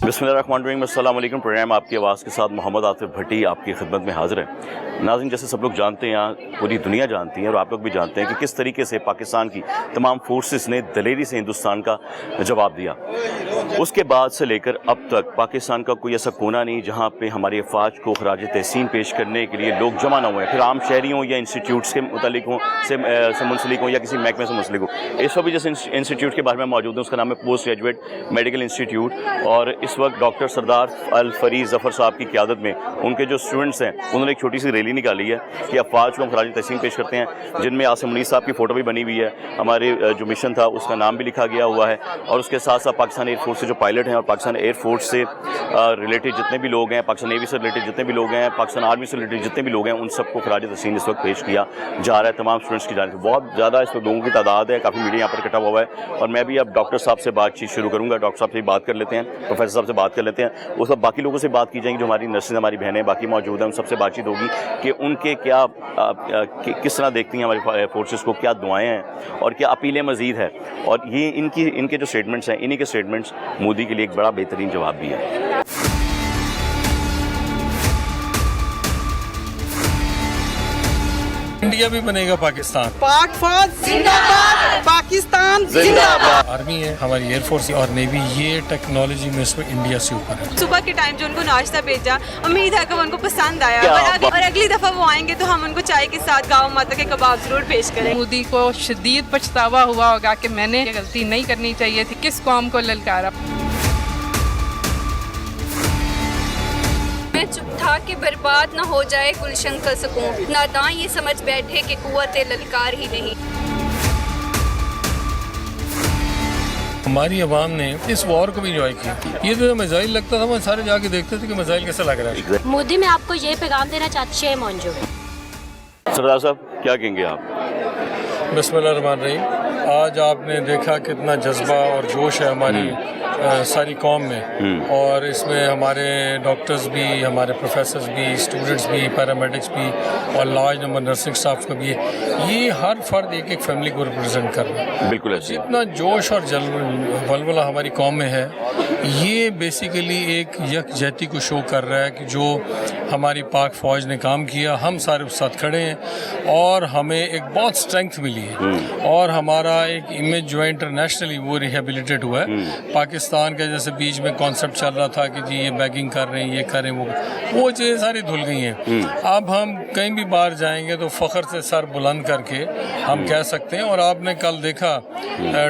बिस्मिल्लाहिर्रहमानिर्रहीम, अस्सलाम वालेकुम। प्रोग्राम आपकी आवाज़ के साथ मोहम्मद आतिफ भट्टी आपकी खिदमत में हाज़िर है। नाज़रीन, जैसे सब लोग जानते हैं, पूरी दुनिया जानती है और आप लोग भी जानते हैं कि किस तरीके से पाकिस्तान की तमाम फोर्सेस ने दलेरी से हिंदुस्तान का जवाब दिया। उसके बाद से लेकर अब तक पाकिस्तान का कोई ऐसा कोना नहीं जहाँ पे हमारी अफवाज को खराज तहसीन पेश करने के लिए लोग जमा ना हुए, फिर आम शहरी हों या इंस्टीट्यूट्स के मुतालिक हों से मुंसलिक हों या किसी महकमे से मुंसलिक हों। इस वक्त जिस इंस्टीट्यूट के बारे में मौजूद है उसका नाम है पोस्ट ग्रेजुएट मेडिकल इंस्टीट्यूट, और इस वक्त डॉक्टर सरदार अल फरीद ज़फ़र साहब की क़यादत में उनके जो स्टूडेंट्स हैं उन्होंने एक छोटी सी रैली निकाली है कि अफवाज को हम खराज तहसीन पेश करते हैं, जिनमें आसिम मुनीर साहब की फ़ोटो भी बनी हुई है। हमारे जो मिशन था उसका नाम भी लिखा गया हुआ है, और उसके साथ साथ पाकिस्तान एयरफोर्स से जो पायलट हैं और पाकिस्तान एयरफोर्स से रिलेटेड जितने भी लोग हैं, पाकिस्तान नेवी से रिलेटेड जितने भी लोग हैं, पाकिस्तान आर्मी से रिलेटेड जितने भी लोग हैं, उन सबको खराज तहसीन इस वक्त पेश किया जा रहा है तमाम स्टूडेंट्स की जानिब से। बहुत ज़्यादा इस वक्त लोगों की तादाद है, काफ़ी मीडिया यहाँ पर इकट्ठा हुआ है, और मैं भी अब डॉक्टर साहब से बातचीत शुरू करूँगा। डॉक्टर साहब से बात कर लेते हैं, प्रोफेसर साहब से बात कर लेते हैं, उस वक्त बाकी लोगों से बात की जाएगी जो हमारी नर्सेज, हमारी बहनें बाकी मौजूद हैं, उन सबसे बातचीत होगी कि उनके क्या किस तरह देखती हैं हमारी फोर्सेस को, क्या दुआएं हैं और क्या अपीलें मज़ीद है। और ये इनके जो स्टेटमेंट्स हैं, इन्हीं के स्टेटमेंट्स मोदी के लिए एक बड़ा बेहतरीन जवाब भी है। इंडिया भी बनेगा पाकिस्तान। पाक फौज जिंदाबाद, पाकिस्तान जिंदाबाद। आर्मी है, हमारी एयरफोर्स और नेवी, ये टेक्नोलॉजी में इसमें इंडिया से ऊपर है। सुबह के टाइम जो उनको नाश्ता भेजा, उम्मीद है कि वो उनको पसंद आया, और अगली दफ़ा वो आएंगे तो हम उनको चाय के साथ गाँव माता के कबाब जरूर पेश करें। मोदी को शदीद पछतावा हुआ होगा कि मैंने ये गलती नहीं करनी चाहिए थी, किस कौम को ललकारा। मैं चुप था कि बर्बाद न हो जाए गुलशन का सुकून, नादां ये समझ बैठे कि कुव्वत ललकार ही नहीं। हमारी अवाम ने इस वॉर को भी इंजॉय किया। ये जो मिसाइल लगता था वो सारे जाके देखते थे कि मिसाइल कैसा लग रहा है। मोदी, मैं आपको ये पैगाम देना चाहती हूँ मौजू। सरदार साहब, क्या कहेंगे आप? बिस्मिल्लाहिर्रहमानिर्रहीम। आज आपने देखा कितना जज्बा और जोश है हमारी सारी कौम में, और इसमें हमारे डॉक्टर्स भी, हमारे प्रोफेसर्स भी, स्टूडेंट्स भी, पैरामेडिक्स भी, और लार्ज नंबर नर्सिंग स्टाफ का भी है। ये हर फर्द एक एक फैमिली को रिप्रेजेंट कर रहा है। बिल्कुल ऐसे इतना जोश और वलवला हमारी कौम में है, ये बेसिकली एक यकजहती को शो कर रहा है कि जो हमारी पाक फ़ौज ने काम किया, हम सारे उस साथ खड़े हैं, और हमें एक बहुत स्ट्रेंथ मिली है, और हमारा एक इमेज जो है इंटरनेशनली वो रिहेबिलिटेट हुआ है। पाकिस्तान के जैसे बीच में कॉन्सेप्ट चल रहा था कि जी ये बैगिंग कर रहे हैं, ये करें, वो चीज़ें सारी धुल गई हैं। अब हम कहीं भी बाहर जाएंगे तो फ़ख्र से सर बुलंद करके हम कह सकते हैं। और आपने कल देखा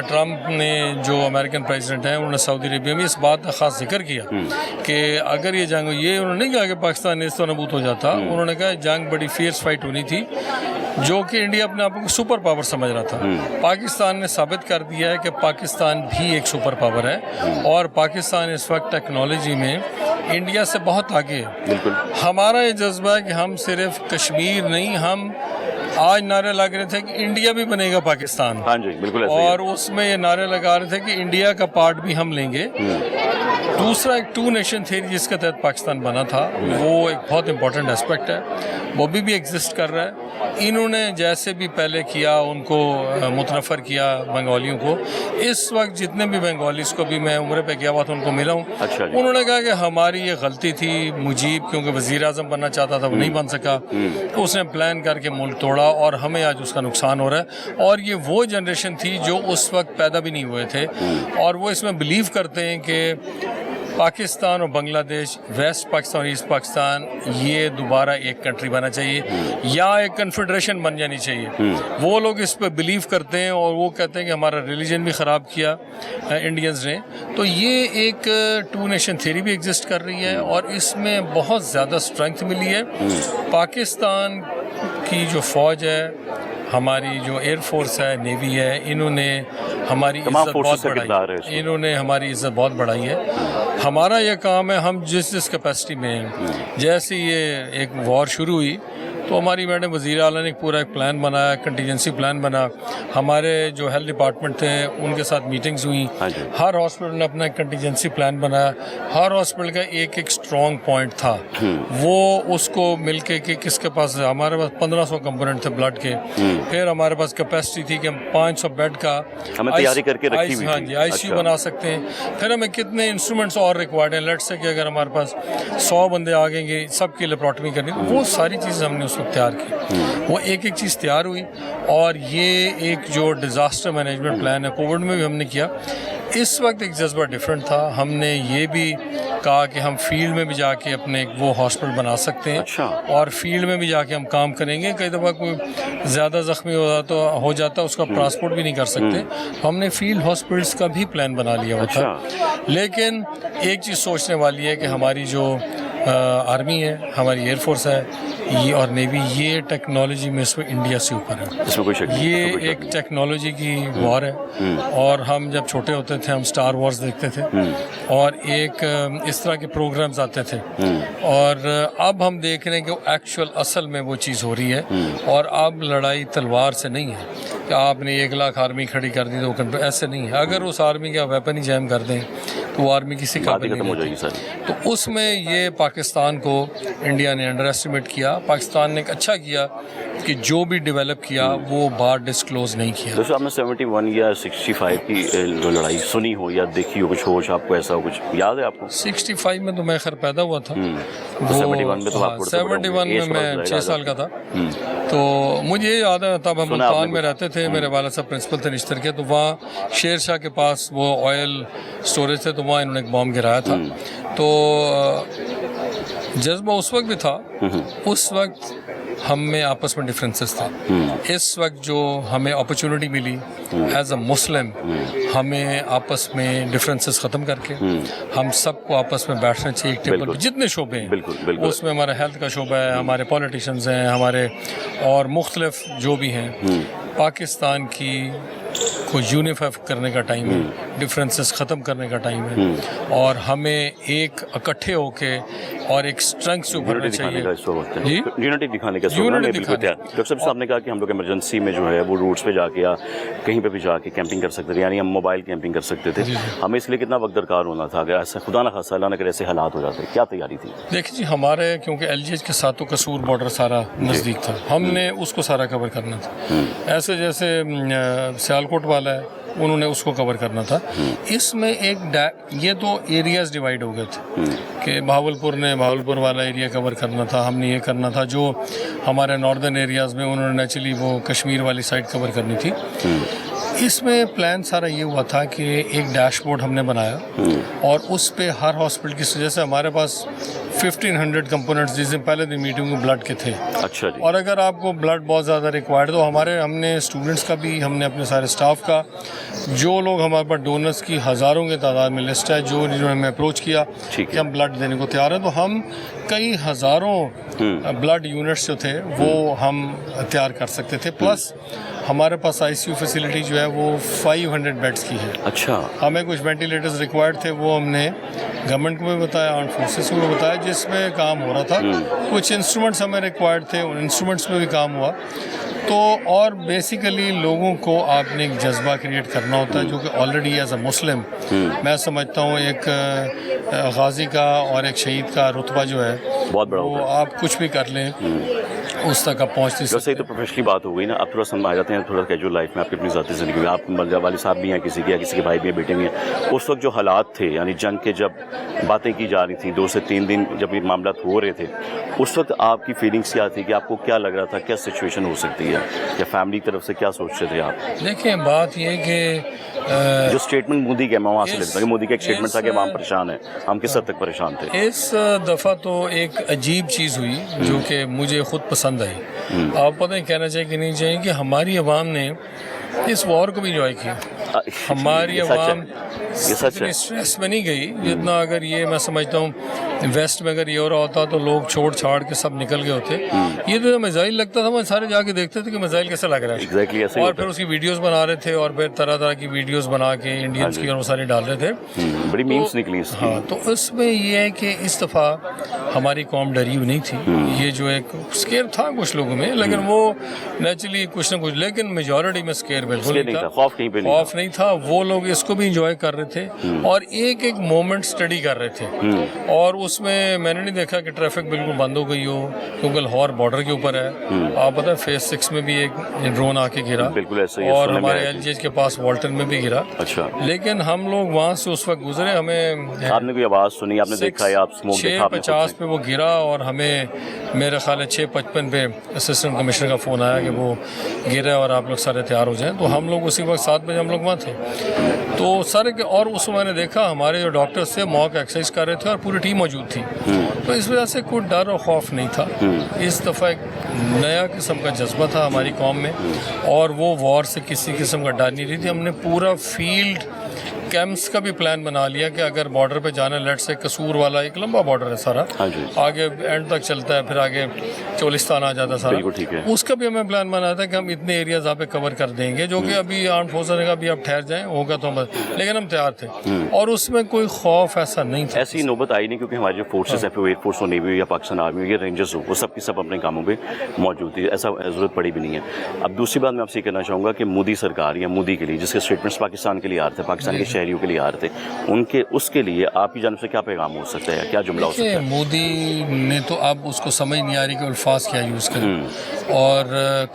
ट्रंप ने, जो अमेरिकन प्रेसिडेंट हैं, उन्होंने सऊदी अरेबिया में इस बात का ख़ास जिक्र किया कि अगर ये जंग, ये उन्होंने नहीं कहा कि पाकिस्तान नेस्त नबूद हो जाता, उन्होंने कहा जंग बड़ी फियर्स फाइट होनी थी, जो कि इंडिया अपने आप को सुपर पावर समझ रहा था। पाकिस्तान ने साबित कर दिया है कि पाकिस्तान भी एक सुपर पावर है, और पाकिस्तान इस वक्त टेक्नोलॉजी में इंडिया से बहुत आगे है। हमारा ये जज्बा है कि हम सिर्फ कश्मीर नहीं, हम आज नारे लग रहे थे कि इंडिया भी बनेगा पाकिस्तान। हाँ जी, बिल्कुल ऐसे और उसमें ये नारे लगा रहे थे कि इंडिया का पार्ट भी हम लेंगे। दूसरा एक टू नेशन थ्योरी जिसके तहत पाकिस्तान बना था, वो एक बहुत इंपॉर्टेंट एस्पेक्ट है, वो भी एग्जिस्ट कर रहा है। इन्होंने जैसे भी पहले किया, उनको मुतनफ़र किया बंगालियों को, इस वक्त जितने भी बंगालीज़ को भी मैं उम्र पे गया हुआ था उनको मिला हूँ। अच्छा, उन्होंने कहा कि हमारी ये गलती थी, मुजीब क्योंकि वज़ीर आज़म बनना चाहता था वो नहीं बन सका, तो उसने प्लान करके मुल्क तोड़ा, और हमें आज उसका नुकसान हो रहा है। और ये वो जनरेशन थी जो उस वक्त पैदा भी नहीं हुए थे, और वो इसमें बिलीव करते हैं कि पाकिस्तान और बांग्लादेश, वेस्ट पाकिस्तान और ईस्ट पाकिस्तान, ये दोबारा एक कंट्री बनना चाहिए या एक कन्फेडरेशन बन जानी चाहिए। वो लोग इस पर बिलीव करते हैं, और वो कहते हैं कि हमारा रिलीजन भी ख़राब किया इंडियंस ने। तो ये एक टू नेशन थ्योरी भी एग्जिस्ट कर रही है, और इसमें बहुत ज़्यादा स्ट्रेंथ मिली है। पाकिस्तान की जो फ़ौज है, हमारी जो एयरफोर्स है, नेवी है, इन्होंने हमारी इज्जत बहुत बढ़ाई, इन्होंने हमारी इज्जत बहुत बढ़ाई है। हमारा ये काम है, हम जिस कैपेसिटी में हैं, जैसे ये एक वॉर शुरू हुई تو ہماری میڈم وزیر اعلیٰ نے پورا ایک پلان بنایا, کنٹینجنسی پلان بنا, ہمارے جو ہیلتھ ڈپارٹمنٹ تھے ان کے ساتھ میٹنگز ہوئیں, ہر ہاسپٹل نے اپنا ایک کنٹینجنسی پلان بنایا, ہر ہاسپٹل کا ایک اسٹرانگ پوائنٹ تھا, وہ اس کو مل کے کہ کس کے پاس, ہمارے پاس 1500 کمپوننٹ تھے بلڈ کے, پھر ہمارے پاس کیپیسٹی تھی کہ ہم 500 بیڈ کا تیاری کر کے رکھی ہوئی, ہاں جی, آئی سی یو بنا سکتے ہیں, پھر ہمیں کتنے انسٹرومنٹس اور ریکوائرڈ ہیں, لیٹ سے کہ اگر ہمارے پاس 100 بندے آ گئیں گے سب کی لیپروٹمی کرنی, وہ ساری چیزیں ہم نے اس وقت تیار کی, وہ ایک ایک چیز تیار ہوئی. اور یہ ایک جو ڈیزاسٹر مینجمنٹ پلان ہے کووڈ میں بھی ہم نے کیا, اس وقت ایک جذبہ ڈفرینٹ تھا, ہم نے یہ بھی کہا کہ ہم فیلڈ میں بھی جا کے اپنے وہ ہاسپٹل بنا سکتے ہیں, اور فیلڈ میں بھی جا کے ہم کام کریں گے. کئی دفعہ کوئی زیادہ زخمی ہو جاتا اس کا ٹرانسپورٹ بھی نہیں کر سکتے, ہم نے فیلڈ ہاسپٹلس کا بھی پلان بنا لیا ہوا تھا. لیکن ایک چیز سوچنے والی ہے کہ ہماری جو آرمی ہے, ہماری ایئر فورس ہے, یہ اور نیوی, یہ ٹیکنالوجی میں اس میں انڈیا سے اوپر ہے, یہ ایک ٹیکنالوجی کی وار ہے. اور ہم جب چھوٹے ہوتے تھے ہم اسٹار وارز دیکھتے تھے, اور ایک اس طرح کے پروگرامز آتے تھے, اور اب ہم دیکھ رہے ہیں کہ ایکچوئل اصل میں وہ چیز ہو رہی ہے. اور اب لڑائی تلوار سے نہیں ہے کہ آپ نے 1 لاکھ آرمی کھڑی کر دی تو ایسے نہیں ہے. اگر اس آرمی کا ویپن ہی جیم کر دیں تو وہ آرمی کسی قابل نہیں ہوتی. تو اس میں یہ پاکستان کو انڈیا نے انڈر ایسٹیمیٹ کیا. پاکستان نے ایک اچھا کیا کہ جو بھی ڈیولپ کیا وہ بار ڈسکلوز نہیں کیا. جیسے آپ نے 71 یا 65 کی جو لڑائی سنی ہو یا دیکھی ہو, کچھ ہوش آپ کو ایسا کچھ یاد ہے آپ کو؟ 65 میں تو میں خیر پیدا ہوا تھا, 71 میں میں 6 سال کا تھا. تو مجھے یہ یاد ہے تب ہم ملتان میں رہتے تھے, میرے والد صاحب پرنسپل تھے نشتر کے, تو وہاں شیر شاہ کے پاس وہ آئل اسٹوریج تھے, تو وہاں انہوں نے ایک بام گرایا تھا. تو جذبہ اس وقت بھی تھا, اس وقت ہم میں آپس میں ڈفرینسز تھے. اس وقت جو ہمیں اپرچونٹی ملی ایز اے مسلم, ہمیں آپس میں ڈفرینسز ختم کر کے ہم سب کو آپس میں بیٹھنا چاہیے ایک ٹیبل پہ. جتنے شعبے ہیں اس میں ہمارا ہیلتھ کا شعبہ ہے, ہمارے پولیٹیشنز ہیں, ہمارے اور مختلف جو بھی ہیں, پاکستان کی کو یونیفائی کرنے کا ٹائم ہے, ڈفرینسز ختم کرنے کا ٹائم ہے, اور ہمیں ایک اکٹھے ہو کے اور ایک اسٹرنگتھ سے ابھرنا چاہیے. یونٹی دکھانے کا ڈاکٹر صاحب نے کہا کہ ہم لوگ ایمرجنسی میں جو ہے وہ روڈس پہ جا کے یا کہیں پہ بھی جا کے کیمپنگ کر سکتے تھے, یعنی ہم موبائل کیمپنگ کر سکتے تھے. ہمیں اس لیے کتنا وقت درکار ہونا تھا اگر ایسا خدا نہ خاصہ اللہ نہ کرے ایسے حالات ہو جاتے, کیا تیاری تھی؟ دیکھیں جی, ہمارے کیونکہ ایل جی ایچ کے ساتھ تو قصور بارڈر سارا نزدیک تھا, ہم نے اس کو سارا کور کرنا تھا. ایسے جیسے سیالکوٹ والا ہے انہوں نے اس کو کور کرنا تھا. اس میں ایک یہ تو ایریاز ڈیوائیڈ ہو گئے تھے کہ بہاولپور نے بہاولپور والا ایریا کور کرنا تھا, ہم نے یہ کرنا تھا. جو ہمارے ناردرن ایریاز میں انہوں نے نیچرلی وہ کشمیر والی سائڈ کور کرنی تھی. اس میں پلان سارا یہ ہوا تھا کہ ایک ڈیش بورڈ ہم نے بنایا, اور اس پہ ہر ہاسپٹل کی, جیسے ہمارے پاس 1500 کمپوننٹس جس دن پہلے دن میٹنگ میں بلڈ کے تھے. اچھا جی. اور اگر آپ کو بلڈ بہت زیادہ ریکوائرڈ, تو ہم نے اسٹوڈنٹس کا بھی, ہم نے اپنے سارے اسٹاف کا, جو لوگ ہمارے پاس ڈونرس کی ہزاروں کے تعداد میں لسٹ ہے, جو انہوں نے ہمیں اپروچ کیا کہ ہم بلڈ دینے کو تیار ہیں, تو ہم کئی ہزاروں بلڈ یونٹس جو تھے وہ ہم تیار کر سکتے تھے. پلس ہمارے پاس آئی سی یو فیسلٹی جو ہے وہ 500 بیڈس کی ہے. اچھا. ہمیں کچھ وینٹیلیٹرز ریکوائرڈ تھے, وہ ہم نے گورنمنٹ کو بھی بتایا, آرم فورسز کو بھی بتایا, جس میں کام ہو رہا تھا. کچھ انسٹرومنٹس ہمیں ریکوائرڈ تھے, ان انسٹرومنٹس میں بھی کام ہوا. تو اور بیسیکلی لوگوں کو آپ نے ایک جذبہ کریٹ کرنا ہوتا ہے, جو کہ آلریڈی ایز اے مسلم میں سمجھتا ہوں ایک غازی کا اور ایک شہید کا رتبہ جو ہے بہت بڑا, وہ آپ کچھ بھی کر لیں اس تک آپ پہنچ نہیں سکتے. تو پروفیشنلی بات ہو گئی نا, اب تھوڑا سا ہم آ جاتے ہیں تھوڑا کیجول لائف میں, آپ کی اپنی ذاتی زندگی میں. آپ والد صاحب بھی ہیں کسی کے, یا کسی کے بھائی بھی ہیں, بیٹے بھی ہیں. اس وقت جو حالات تھے, یعنی جنگ کے جب باتیں کی جا رہی تھیں 2 سے 3 دن جب یہ معاملات ہو رہے تھے, اس وقت آپ کی فیلنگس کیا تھی, کہ آپ کو کیا لگ رہا تھا, کیا سچویشن ہو سکتی ہے, یا فیملی کی طرف سے کیا سوچ رہے تھے آپ؟ دیکھیں بات یہ کہ جو اسٹیٹمنٹ مودی کا, میں وہاں سے لگتا ہے کہ مودی کا ایک اسٹیٹمنٹ تھا کہ ہم پریشان ہیں, ہم کس حد تک پریشان تھے. اس دفعہ تو ایک عجیب چیز ہوئی جو کہ مجھے خود پسند آئی. آپ پتہ نہیں کہنا چاہیے کہ نہیں چاہیے کہ ہماری عوام نے اس وار کو بھی انجوائے کیا. ہماری عوام اتنی اسٹریس میں نہیں گئی جتنا, اگر یہ میں سمجھتا ہوں ویسٹ میں اگر یہ ہو رہا ہوتا تو لوگ چھوڑ چھاڑ کے سب نکل گئے ہوتے. یہ تو میزائل لگتا تھا، وہ سارے جا کے دیکھتے تھے کہ میزائل کیسے لگ رہا ہے. ایگزیکٹلی ایسے اور پھر اس کی ویڈیوز بنا رہے تھے، اور پھر طرح طرح کی ویڈیوز بنا کے انڈینس کی اور وہ سارے ڈال رہے تھے. بڑی میمز نکلی اس کی. ہاں، تو اس میں یہ ہے کہ اس دفعہ ہماری قوم ڈری ہوئی نہیں تھی. یہ جو ایک اسکیئر تھا کچھ لوگوں میں، لیکن وہ نیچرلی کچھ نہ کچھ، لیکن میجورٹی میں اسکیئر بالکل نہیں تھا. خوف کہیں پہ خوف نہیں تھا. وہ لوگ اس کو بھی انجوائے کر رہے تھے اور ایک ایک مومنٹ اسٹڈی کر رہے تھے. اور اس میں نے نہیں دیکھا کہ ٹریفک بالکل بند ہو گئی ہو، کیونکہ لاہور بارڈر کے اوپر ہے. آپ پتہ ہے فیز 6 میں بھی ایک ڈرون آ کے گرا، بالکل ایسے، اور ہمارے ایل جی ایچ کے پاس والٹن میں بھی گرا. اچھا، لیکن ہم لوگ وہاں سے اس وقت گزرے. ہمیں آپ نے کوئی آواز سنی، آپ نے دیکھا یا آپ اسموک دیکھا؟ 6:50 پہ وہ گرا، اور ہمیں میرے خیال ہے 6:55 پہ اسسٹنٹ کمشنر کا فون آیا کہ وہ گرا اور آپ لوگ سارے تیار ہو جائیں. تو ہم لوگ اسی وقت 7 بجے ہم لوگ وہاں تھے. تو سارے اور اس میں نے دیکھا ہمارے جو ڈاکٹرس تھے موک ایکسرسائز کر رہے تھے اور پوری ٹیم موجود تھی. تو اس وجہ سے کوئی ڈر اور خوف نہیں تھا. اس دفعہ ایک نیا قسم کا جذبہ تھا ہماری قوم میں، اور وہ وار سے کسی قسم کا ڈر نہیں رہی تھی. ہم نے پورا فیلڈ کیمپس کا بھی پلان بنا لیا کہ اگر بارڈر پہ جانا، لیٹ سے قصور والا ایک لمبا بارڈر ہے سارا، آگے اینڈ تک چلتا ہے، پھر آگے چولستان آ جاتا سارا. اس کا بھی ہمیں پلان بنا تھا کہ ہم اتنے ایریاز آپ پہ کور کر دیں گے، جو کہ ابھی آرم فورسز نے کہا ابھی آپ ٹھہر جائیں، ہوگا تو ہم، لیکن ہم تیار تھے. اور اس میں کوئی خوف ایسا نہیں تھا. ایسی نوبت آئی نہیں، کیونکہ ہمارے جو فورسز ہیں، ایئر فورس ہو، نیوی ہو یا پاکستان آرمی ہو یا رینجرز ہو، وہ سب کی سب اپنے کاموں پہ موجود تھی. ایسا ضرورت پڑی بھی نہیں ہے. اب دوسری بات میں آپ سے یہ کہنا چاہوں گا کہ مودی سرکار یا مودی کے لیے، جس کے اسٹیٹمنٹس پاکستان کے لیے آ رہے تھے، پاکستان کے شہریوں کے لیے آ رہے تھے، اس کے لیے آپ کی جانب سے کیا پیغام ہو سکتا ہے، کیا جملہ ہو سکتا ہے؟ مودی نے تو اب اس کو سمجھ نہیں آ رہی کہ الفاظ کیا یوز کریں. اور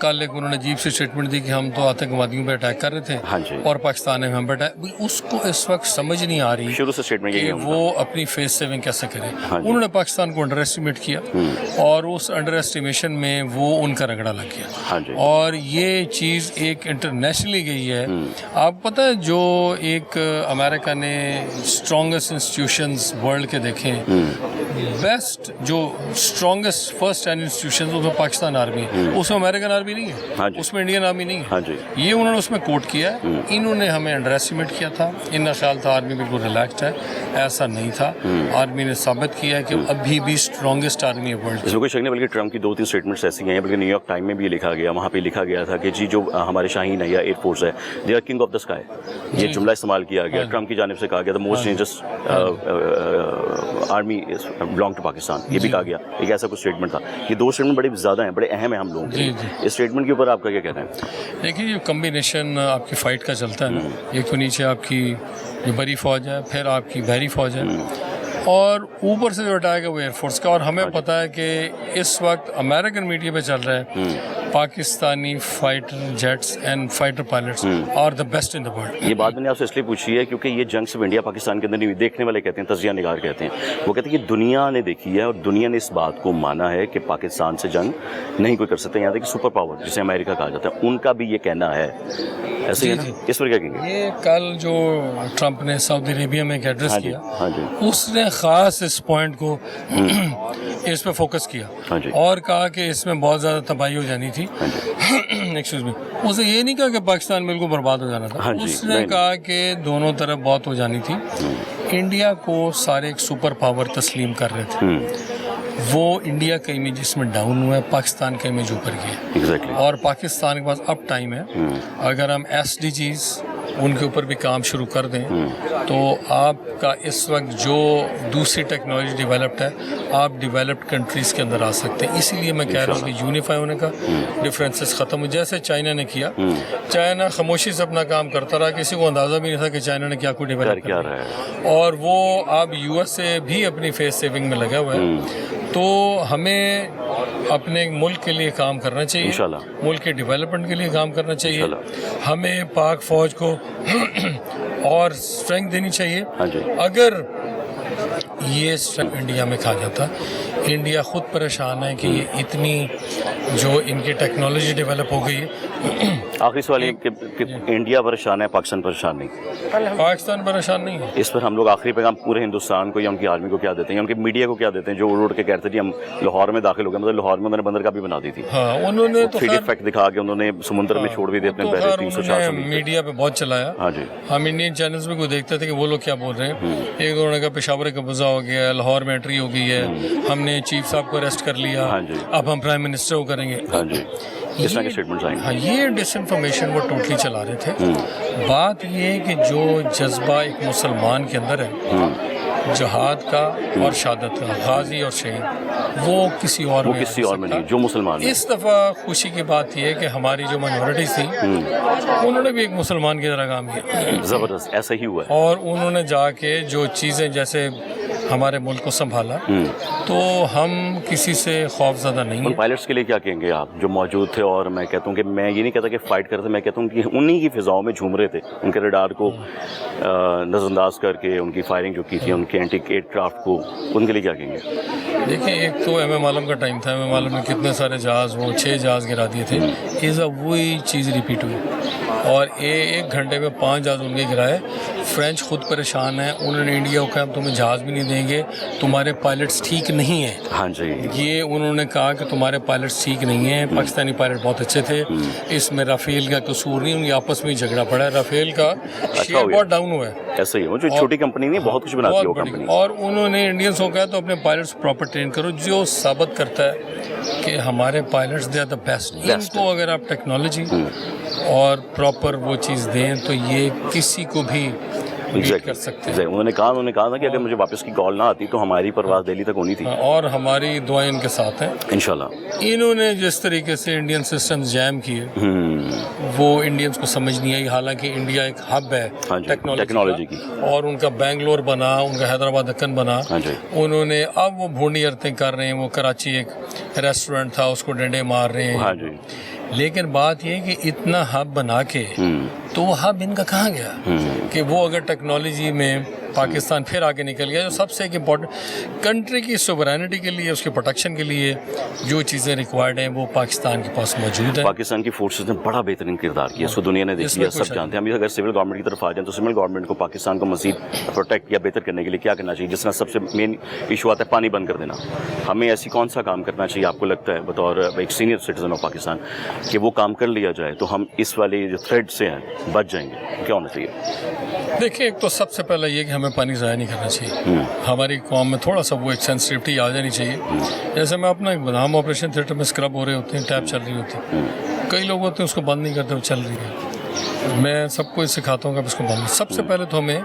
کل ایک انہوں نے عجیب سی اسٹیٹمنٹ دی کہ ہم تو آتنکوادیوں پہ اٹیک کر رہے تھے اور پاکستان میں ہم پہ اٹیک. اس کو اس وقت سمجھ نہیں آ رہی شروع سے اسٹیٹمنٹ کہ وہ اپنی فیس سیونگ کیسے کرے. انہوں نے پاکستان کو انڈر ایسٹیمیٹ کیا، اور اس انڈر ایسٹیمیشن میں وہ ان کا رگڑا لگ گیا. اور یہ چیز ایک انٹرنیشنلی گئی ہے. آپ پتہ ہے جو ایک امریکہ نے اسٹرانگسٹ انسٹیٹیوشنز ورلڈ کے دیکھیں، بیسٹ جو اسٹرانگسٹ فرسٹ ہینڈ انسٹیٹیوشنز، اس میں پاکستان آرمی ہے، اس میں امریکن آرمی نہیں ہے، اس میں انڈین آرمی نہیں ہے. یہ انہوں نے اس میں کوٹ کیا ہے. انہوں نے ہمیں انڈر ایسٹیمیٹ کیا تھا. ان کا خیال تھا آرمی بالکل ریلیکسڈ ہے، ایسا نہیں تھا. آرمی نے ثابت کیا ہے کہ ابھی بھی اسٹرانگسٹ آرمی ہے ورلڈ. اس میں کوئی شک نہیں، بلکہ ٹرمپ کی 2-3 اسٹیٹمنٹس ایسی ہیں، بلکہ نیو یارک ٹائم میں بھی یہ لکھا گیا، وہاں پہ لکھا گیا تھا کہ جی جو ہمارے شاہین ہے یا ایئر فورس ہے، they are king of the sky. یہ جملہ استعمال کیا گیا. ٹرمپ کی جانب سے کہا گیا the most dangerous army belonging to Pakistan. یہ بھی کہا گیا. ایک ایسا کچھ اسٹیٹمنٹ تھا. یہ 2 اسٹیٹمنٹ بڑے زیادہ ہیں، بڑے اہم ہیں ہم لوگوں کے لیے. اس اسٹیٹمنٹ کے اوپر آپ کا کیا کہنا ہے؟ دیکھیے یہ کمبینیشن آپ کی فائٹ کا چلتا ہے نا. ایک تو نیچے آپ کی جو بری فوج ہے، پھر آپ کی بحری فوج ہے، اور اوپر سے جو اٹیک ہے وہ ایئر فورس کا. اور ہمیں پتہ ہے کہ اس وقت امریکن میڈیا پہ چل رہا ہے Pakistani fighter jets and fighter pilots are the best in the world. یہ بات میں نے آپ سے اس لیے پوچھی ہے کیونکہ یہ جنگ صرف انڈیا پاکستان کے اندر نہیں ہوئی. دیکھنے والے کہتے ہیں، تجزیہ نگار کہتے ہیں، وہ کہتے ہیں کہ دنیا نے دیکھی ہے اور دنیا نے اس بات کو مانا ہے کہ پاکستان سے جنگ نہیں کوئی کر سکتے. یہاں تک کہ سپر پاور جسے امریکہ کہا جاتا ہے، ان کا بھی یہ کہنا ہے. ایسے ہی نا، اس پر کیا کہیں گے؟ یہ کل جو ٹرمپ نے سعودی عربیہ میں ایک ایڈریس کیا، اس نے خاص اس پوائنٹ کو اس پہ فوکس کیا اور کہا کہ اس میں بہت زیادہ تباہی ہو جانی تھی. ایکسکیوز می، اس نے یہ نہیں کہا کہ پاکستان بالکل برباد ہو جانا تھا. اس نے کہا کہ دونوں طرف بہت ہو جانی تھی. انڈیا کو سارے ایک سپر پاور تسلیم کر رہے تھے. وہ انڈیا کا امیج اس میں ڈاؤن ہوا ہے، پاکستان کا امیج اوپر گیا. اور پاکستان کے پاس اب ٹائم ہے. اگر ہم SDGs ان کے اوپر بھی کام شروع کر دیں تو آپ کا اس وقت جو دوسری ٹیکنالوجی ڈیولپڈ ہے، آپ ڈیولپڈ کنٹریز کے اندر آ سکتے ہیں. اسی لیے میں کہہ رہا ہوں کہ یونیفائی ہونے کا، ڈفرینسز ختم ہو. جیسے چائنا نے کیا، چائنا خاموشی سے اپنا کام کرتا رہا، کسی کو اندازہ بھی نہیں تھا کہ چائنا نے کیا کوئی ڈیولپ کیا رہا ہے. اور وہ اب USA بھی اپنی فیس سیونگ میں لگا ہوا ہے. تو ہمیں اپنے ملک کے لیے کام کرنا چاہیے، ملک کے ڈیولپمنٹ کے لیے کام کرنا چاہیے. ہمیں پاک فوج کو اور اسٹرینتھ دینی چاہیے. اگر یہ اسٹرینتھ انڈیا میں کھا جاتا، انڈیا خود پریشان ہے کہ یہ اتنی جو ان کی ٹیکنالوجی ڈیولپ ہو گئی ہے. आखिरी सवाल ये कि इंडिया परेशान है, पाकिस्तान परेशान नहीं, पाकिस्तान परेशान नहीं है। इस पर हम लोग आखिरी पैगाम पूरे हिंदुस्तान को या उनकी आर्मी को क्या देते हैं, या उनकी मीडिया को क्या देते हैं, जो उड़ उड़ के कहते थे जी हम लाहौर में दाखिल हो गए, मतलब लाहौर में उन्होंने बंदरगाह भी बना दी थी, हाँ उन्होंने तो 3D इफेक्ट दिखा के उन्होंने समुद्र में छोड़ भी दिए अपने पहले 300-400 मीटर। मीडिया पे बहुत चलाया। हाँ जी, हम इंडियन चैनल्स में को देखते थे कि वो लोग क्या बोल रहे हैं। एक उन्होंने कहा पेशावर का कब्जा हो गया, लाहौर में एंट्री हो गई है, हमने चीफ साहब को अरेस्ट कर लिया, हाँ जी, अब हम प्राइम मिनिस्टर को करेंगे। हाँ जी, इस तरह के स्टेटमेंट्स आएंगे। हाँ, ये डिसइंफॉर्मेशन वो टोटली चला रहे थे। बात ये है कि जो जज्बा एक मुसलमान के अंदर है जहाद का और शहादत का, गाजी और शहीद, वो किसी और वो में किसी आ और में सकता। नहीं, जो मुसलमान है। इस दफ़ा खुशी की बात यह है कि हमारी जो माइनॉरिटीज थी उन्होंने भी एक मुसलमान की तरह काम किया, जबरदस्त ऐसा ही हुआ है। और उन्होंने जाके जो चीज़ें जैसे हमारे मुल्क को संभाला, तो हम किसी से खौफज़दा नहीं उन है। पायलट्स के लिए क्या कहेंगे आप जो मौजूद थे? और मैं कहता हूँ कि मैं ये नहीं कहता कि फाइट करते, मैं कहता हूँ कि उन्हीं की फिजाओं में झूम रहे थे, उनके रडार को नज़रअंदाज करके उनकी फायरिंग जो की थी, उनके एंटी एयरक्राफ्ट को, उनके लिए क्या कहेंगे? देखिए, एक तो एम आलम का टाइम था, एम आलम ने कितने सारे जहाज़, वो 6 जहाज़ गिरा दिए थे। इज़ वही चीज़ रिपीट हुई, और एक घंटे में 5 जहाज़ उनके गिराए। फ्रेंच खुद परेशान है, उन्होंने इंडिया को कहा हम तुम्हें जहाज़ भी नहीं देंगे, तुम्हारे पायलट्स ठीक नहीं हैं। हाँ जी, ये उन्होंने कहा कि तुम्हारे पायलट्स ठीक नहीं हैं, पाकिस्तानी पायलट बहुत अच्छे थे, इसमें राफेल का कसूर नहीं, उनकी आपस में ही झगड़ा पड़ा है। राफेल का शेयर बहुत डाउन हुआ है, ऐसा ही है। वो जो छोटी कंपनी नहीं, बहुत कुछ बनाती है वो कंपनी। और उन्होंने इंडियंस को कहा तो अपने पायलट्स प्रॉपर ट्रेन करो, जो साबित करता है कि हमारे pilots they are the best. इनको अगर आप टेक्नोलॉजी और प्रॉपर वो चीज़ दें तो ये किसी को भी कर सकते हैं। उन्होंने कहा था कि अगर मुझे वापस की कॉल ना आती तो हमारी परवाज़ दिल्ली तक होनी थी, और हमारी दुआएं इनके साथ हैं इंशाल्लाह। इन्होंने जिस तरीके से इंडियन सिस्टम जैम किए, वो इंडियंस को समझ नहीं आई। हालांकि इंडिया एक हब है टेक्नोलॉजी की, और उनका बेंगलोर बना, उनका हैदराबाद दक्कन बना। उन्होंने अब वो भूनी हरकतें कर रहे हैं। वो कराची एक रेस्टोरेंट था, उसको डंडे मार रहे हैं। लेकिन बात ये है कि इतना हब बना के तो वो हब इनका कहाँ गया कि वो अगर टेक्नोलॉजी में पाकिस्तान फिर आगे निकल गया। जो सबसे एक इम्पोर्टेंट कंट्री की सोवरेनिटी के लिए, उसके प्रोटेक्शन के लिए जो चीज़ें रिक्वायर्ड हैं वो पाकिस्तान के पास मौजूद है। पाकिस्तान की फोर्सेस ने बड़ा बेहतरीन किरदार किया, इसको दुनिया ने देख लिया, सब जानते हैं। हम अगर सिविल गवर्नमेंट की तरफ आ जाए तो सिविल गवर्नमेंट को पाकिस्तान को मजीद प्रोटेक्ट या बेहतर करने के लिए क्या करना चाहिए? जिस तरह सबसे मेन इशू आता है पानी बंद कर देना, हमें ऐसी कौन सा काम करना चाहिए आपको लगता है बतौर एक सीनियर सिटीजन ऑफ पाकिस्तान कि वो काम कर लिया जाए तो हम इस वाले जो थ्रेड से हैं बच जाएंगे? क्या होना चाहिए? देखिए, एक तो सबसे पहला ये कि हमें पानी ज़ाया नहीं करना चाहिए। हमारी कौम में थोड़ा सा वो एक सेंसिटिविटी आ जानी चाहिए। जैसे मैं अपना एक बदाम ऑपरेशन थिएटर में स्क्रब हो रहे होते हैं, टैप चल रही होती है, कई लोग होते हैं उसको बंद नहीं करते, वो चल रही है। मैं सबको सिखाता हूँ कि इसको बंद। सबसे पहले तो हमें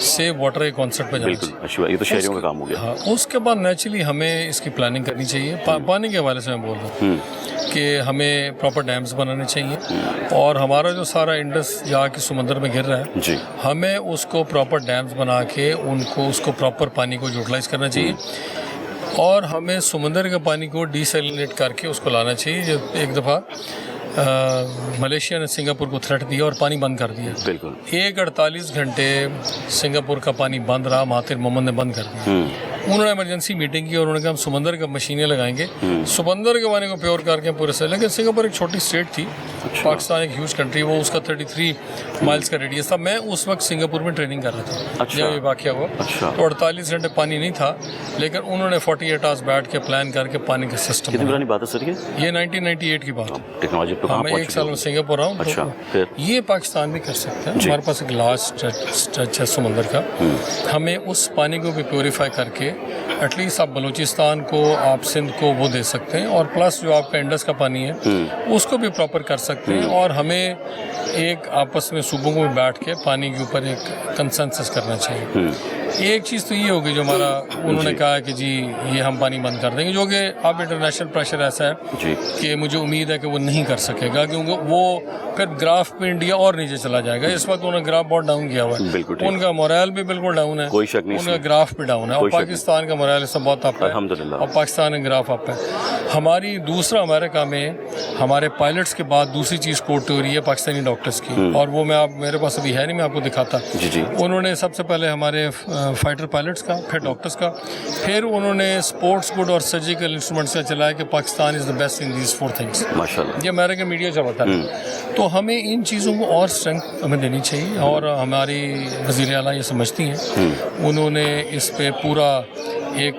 सेव वाटर के कॉन्सेप्ट पर जाना चाहिए। ये तो शहरियों का काम हो गया। हाँ, उसके बाद नेचुरली हमें इसकी प्लानिंग करनी चाहिए। पानी के हवाले से मैं बोल रहा हूँ कि हमें प्रॉपर डैम्स बनाने चाहिए, और हमारा जो सारा इंडस यहाँ की समुद्र में गिर रहा है, हमें उसको प्रॉपर डैम्स बना के उसको प्रॉपर पानी को यूटिलाइज करना चाहिए, और हमें समुद्र के पानी को डिसैलिनेट करके उसको लाना चाहिए। जो एक दफ़ा मलेशिया ने सिंगापुर को थ्रेट दिया और पानी बंद कर दिया। बिल्कुल 48 घंटे सिंगापुर का पानी बंद रहा, महातिर मोहम्मद ने बंद कर दिया। उन्होंने इमरजेंसी मीटिंग की और उन्होंने कहा हम समंदर का मशीनें लगाएंगे, समंदर के पानी को प्योर करके पूरे से। लेकिन सिंगापुर एक छोटी स्टेट थी, पाकिस्तान एक ह्यूज कंट्री, वो उसका 33 माइल्स का रेडियस था। मैं उस वक्त सिंगापुर में ट्रेनिंग कर रहा था जब ये वाक़या हुआ। तो 48 घंटे पानी नहीं था, लेकिन उन्होंने 48 आवर्स बैठ के प्लान करके पानी का सिस्टम। कितनी पुरानी बात है सर ये 1998 की बात। टेक्नोलॉजी तो मैं 1 साल में सिंगापुर रहा हूँ। तो ये पाकिस्तान भी कर सकते हैं। हमारे पास एक लार्ज स्ट्रेच है समंदर का, हमें उस पानी को भी प्योरीफाई करके एटलीस्ट आप बलूचिस्तान को, आप सिंध को वो दे सकते हैं, और प्लस जो आपका इंडस का पानी है उसको भी प्रॉपर कर सकते हैं। और हमें एक आपस में सूबों में बैठ के पानी के ऊपर एक कंसेंसस करना चाहिए। एक चीज़ तो ये होगी जो हमारा उन्होंने कहा कि जी ये हम पानी बंद कर देंगे, जो कि अब इंटरनेशनल प्रेशर ऐसा है कि मुझे उम्मीद है कि वो नहीं कर सकेगा, क्योंकि वो फिर ग्राफ पे इंडिया और नीचे चला जाएगा। इस वक्त उन्होंने ग्राफ बहुत डाउन किया हुआ है, उनका मोरल भी बिल्कुल डाउन है, कोई शक नहीं, उनका ग्राफ भी डाउन है, और पाकिस्तान का کا मोरल सब बहुत अप है अल्हम्दुलिल्लाह। और पाकिस्तान का ग्राफ अप है। हमारी दूसरा अमेरिका में हमारे पायलट्स के बाद दूसरी चीज़ कोट हो रही है पाकिस्तानी डॉक्टर्स की, और वो मैं मेरे पास अभी है नहीं, मैं आपको दिखाता। जी जी। उन्होंने सबसे पहले हमारे फाइटर पायलट्स का, फिर डॉक्टर्स का, फिर उन्होंने स्पोर्ट्स गुड और सर्जिकल इंस्ट्रूमेंट्स का चलाया कि Pakistan is the best in these 4 things. माशाल्लाह। ये अमेरिकन मीडिया चलाता है। तो हमें इन चीज़ों को और स्ट्रेंथ हमें देनी चाहिए, और हमारी वज़ीर आला ये समझती हैं। उन्होंने इस पे पूरा एक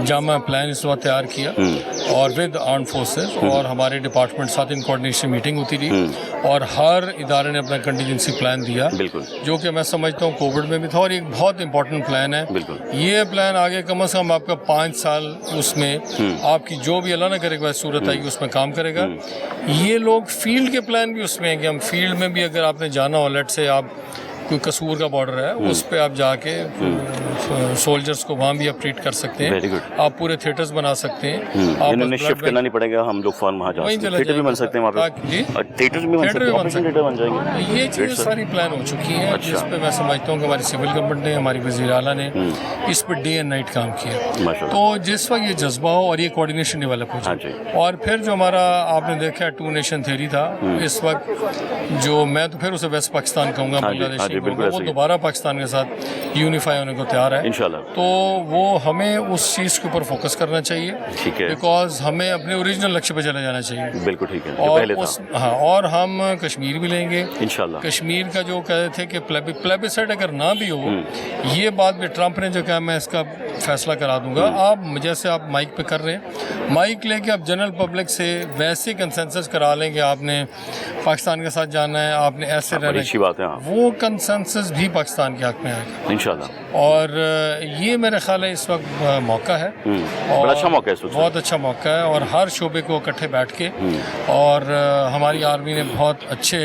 जामा प्लान इस वक्त तैयार किया, और विद आर्म फोर्सेस और हमारे डिपार्टमेंट साथ इन कोऑर्डिनेशन मीटिंग होती रही, और हर इदारे ने अपना कंटीजेंसी प्लान दिया, बिल्कुल, जो कि मैं समझता हूँ कोविड में भी था, और एक बहुत इंपॉर्टेंट प्लान है। बिल्कुल, ये प्लान आगे कम से कम आपका 5 साल उसमें आपकी जो भी अल्लाह ना करेगा वैसे सूरत आएगी उसमें काम करेगा। ये लोग फील्ड के प्लान भी उसमें हैं कि हम फील्ड में भी अगर आपने जाना हो, लेट से आप कोई कसूर का बॉर्डर है उस पे आप जाके सोल्जर्स को वहाँ भी आप ट्रीट कर सकते हैं, आप पूरे थिएटर्स बना सकते हैं। इन्होंने शिफ्ट करना नहीं पड़ेगा, हम लोग फॉर्म वहाँ जा सकते हैं, थिएटर भी बन सकते हैं वहाँ पे, थिएटर भी बन सकते हैं, ऑपरेशन थिएटर बन जाएंगे। ये चीज़ें सारी प्लान हो चुकी हैं, जिस पे मैं समझता हूँ कि हमारी सिविल गवर्नमेंट ने, हमारी वज़ीर आला ने इस पर डे एंड नाइट काम किया। तो जिस वक्त ये जज्बा हो और ये कोऑर्डिनेशन डेवलप हो जाए, और फिर जो हमारा आपने देखा 2 नेशन थ्योरी था, इस वक्त जो मैं तो फिर उसे वेस्ट पाकिस्तान कहूँगा, बांग्लादेश, वो दोबारा पाकिस्तान के साथ यूनिफाई होने को तैयार है इंशाल्लाह। तो वो हमें उस चीज़ के ऊपर फोकस करना चाहिए, ठीक है, बिकॉज हमें अपने ओरिजिनल लक्ष्य पर चले जाना चाहिए। बिल्कुल ठीक है। और हाँ, और हम कश्मीर भी लेंगे इंशाल्लाह। कश्मीर का जो कह रहे थे कि प्लेबिसाइड अगर ना भी हो, ये बात भी ट्रंप ने जो कहा मैं इसका फैसला करा दूंगा, आप जैसे आप माइक पे कर रहे हैं, माइक लेके आप जनरल पब्लिक से वैसे कंसेंसस करा लें कि आपने पाकिस्तान के साथ जाना है, आपने ऐसे रहना है, अच्छी बात है, वो कंसेंसस भी पाकिस्तान के हक में आएगा इंशाल्लाह। और ये मेरा ख्याल है इस वक्त मौका है, और अच्छा मौका है, बहुत अच्छा मौका है, और हर शोबे को इकट्ठे बैठ के, और हमारी आर्मी ने बहुत अच्छे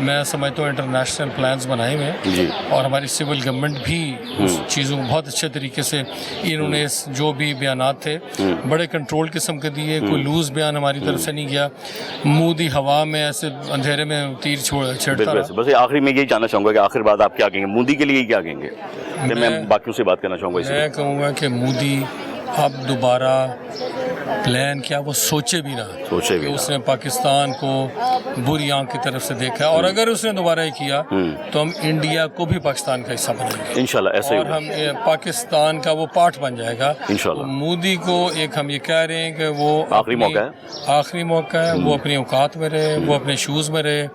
मैं समझता हूँ इंटरनेशनल प्लान्स बनाए हुए हैं, और हमारी सिविल गवर्नमेंट भी उस चीज़ों को बहुत अच्छे तरीके से इन्होंने जो भी बयानात थे बड़े कंट्रोल किस्म के दिए, कोई लूज बयान हमारी तरफ से नहीं गया, मोदी हवा में ऐसे अंधेरे में तीर छेड़ता रहा। बस आखिरी में यही जानना चाहूँगा कि आखिर बात आप क्या कहेंगे, मोदी के लिए क्या कहेंगे? मैं बाकियों से बात करना चाहूँगा। मैं कहूँगा कि मोदी अब दोबारा प्लान क्या वो सोचे भी ना कि उसने पाकिस्तान को बुरी आंख की तरफ से देखा है, और अगर उसने दोबारा ये किया तो हम इंडिया को भी पाकिस्तान का हिस्सा बनाएंगे इंशाल्लाह, ऐसे और हम पाकिस्तान का वो पार्ट बन जाएगा इंशाल्लाह। तो मोदी को एक हम ये कह रहे हैं कि वो आखिरी मौका है, वो अपनी औकात में रहे, वो अपने शूज़ में रहे,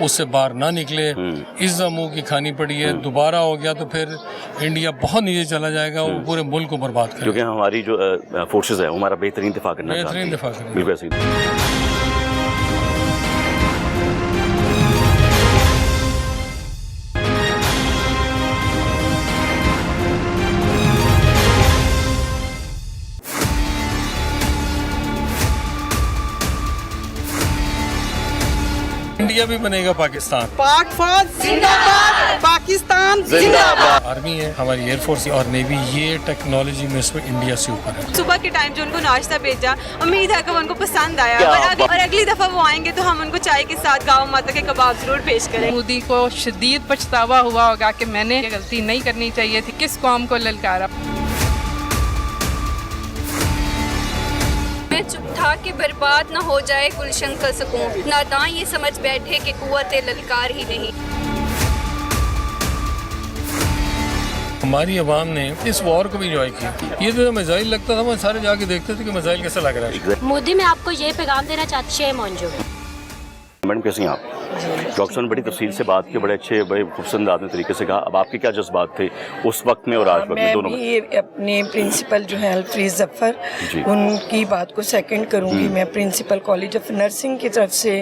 उससे बाहर ना निकले, इज्जत मुँह की खानी पड़ी है। दोबारा हो गया तो फिर इंडिया बहुत नीचे चला जाएगा, वो पूरे मुल्क को बर्बाद करेगा, क्योंकि हमारी जो फोर्सेज है हमारा बेहतरीन दिफा करना चाहती है। बिल्कुल ऐसे इंडिया भी बनेगा पाकिस्तान। पाक फौज जिंदाबाद, पाकिस्तान जिंदाबाद। आर्मी है हमारी, एयरफोर्स और नेवी, ये टेक्नोलॉजी में इसमें इंडिया से ऊपर है। सुबह के टाइम जो उनको नाश्ता भेजा, उम्मीद है कि वो उनको पसंद आया, और अगली दफ़ा वो आएंगे तो हम उनको चाय के साथ गाँव माता के कबाब जरूर पेश करें। मोदी को शदीद पछतावा हुआ होगा कि मैंने ये गलती नहीं करनी चाहिए थी, किस कौम को ललकारा। मैं चुप था कि बर्बाद न हो जाए गुलशन का सुकून, नादां ये समझ बैठे कि कुव्वत ललकार ही नहीं। हमारी आवाम ने इस वॉर को भी इंजॉय किया। ये तो मिसाइल लगता था, मैं सारे जाके देखते थे कि मिसाइल कैसा लग रहा है। मोदी मैं आपको ये पैगाम देना चाहती, शेम ऑन यू। मैडम कैसी हैं आप? डॉक्टर साहब ने बड़ी तफसील से बात की, बड़े अच्छे बड़े खूबसूरत आदमी तरीके से कहा। अब आपके क्या जज्बात थे उस वक्त में और आज वक्त में, दोनों में? मैं अपने प्रिंसिपल जो है अलफ्रीज जफ़र, उनकी बात को सेकंड करूंगी। मैं प्रिंसिपल कॉलेज ऑफ नर्सिंग की तरफ से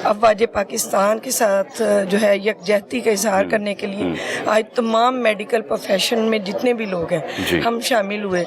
अफवाज पाकिस्तान के साथ जो है यकजहती का इजहार करने के लिए आज तमाम मेडिकल प्रोफेशन में जितने भी लोग हैं हम शामिल हुए।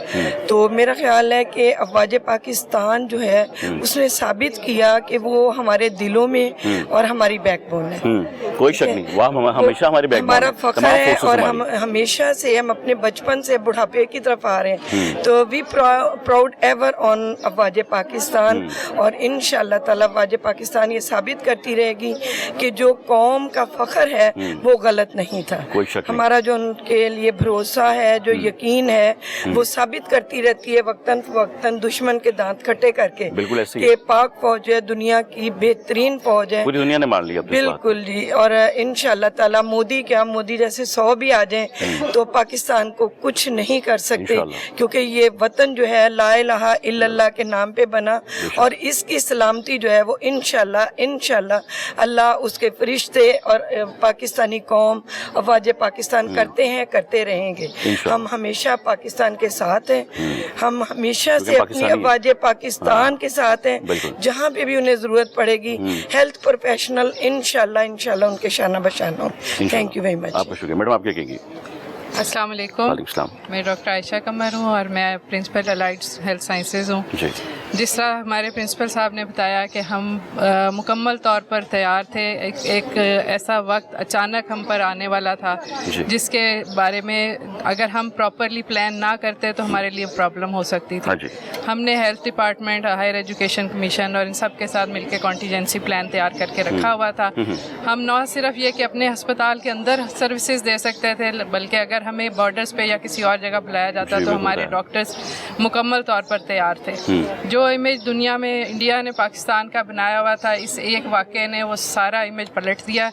तो मेरा ख्याल है कि अफवाज पाकिस्तान जो है उसने साबित किया कि वो हमारे दिलों में और हमारी बैक बैक बोन है। कोई शक नहीं, वह हमेशा हमारे बैकबोन हमारा है, फख्र तमाम है। फोर्सेस और हमारी। हम हमेशा से, हम अपने बचपन से बुढ़ापे की तरफ आ रहे हैं, तो वी प्राउड एवर ऑन अफवाज पाकिस्तान। और इंशाअल्लाह ताला अफवाज पाकिस्तान ये साबित करती रहेगी कि जो कौम का फख्र है वो गलत नहीं था। कोई शक नहीं। हमारा जो उनके लिए भरोसा है, जो यकीन है, वो साबित करती रहती है वक्तन फवक्तन दुश्मन के दांत खट्टे करके, बिल्कुल ऐसे ही कि पाक फौज है दुनिया की बेहतरीन फौज है। पूरी दुनिया ने मान लिया अब तो इस बात को। बिल्कुल जी। और इंशाअल्लाह ताला मोदी जैसे 100 भी आ जाएं तो पाकिस्तान को कुछ नहीं कर सकते, इंशाअल्लाह। क्योंकि ये वतन जो है ला इलाहा इल्लल्लाह के नाम पे बना, और इसकी सलामती जो है वो इंशाअल्लाह अल्लाह उसके फरिश्ते और पाकिस्तानी कौम अफवाज पाकिस्तान करते हैं, करते रहेंगे। हम हमेशा पाकिस्तान के साथ हैं, हम हमेशा से अपनी अफवाज पाकिस्तान के साथ हैं, जहाँ पे भी उन्हें जरूरत पड़ेगी। हेल्थ प्रोफेशनल इंशाअल्लाह उनके शाना बशाना हो। Thank you very much. आपका शुक्रिया। मैडम आप क्या कहेंगी? अस्सलाम वालेकुम। वालेकुम सलाम। मैं डॉक्टर आयशा कमर हूँ और मैं प्रिंसिपल अलाइड हेल्थ साइंसेज हूँ। जी। जिस तरह हमारे प्रिंसिपल साहब ने बताया कि हम मुकम्मल तौर पर तैयार थे, एक ऐसा वक्त अचानक हम पर आने वाला था जिसके बारे में अगर हम प्रॉपरली प्लान ना करते तो हमारे लिए प्रॉब्लम हो सकती थी। हाँ जी। हमने health department, higher education commission और इन सब के साथ मिलकर कॉन्टीजेंसी प्लान तैयार करके रखा हुआ था। हम न सिर्फ ये कि अपने अस्पताल के अंदर सर्विसेज दे सकते थे, बल्कि अगर हमें बॉर्डर्स पे या किसी और जगह बुलाया जाता तो हमारे डॉक्टर्स मुकम्मल तौर पर तैयार थे। जो इमेज दुनिया में इंडिया ने पाकिस्तान का बनाया हुआ था, इस एक वाक़े ने वो सारा इमेज पलट दिया।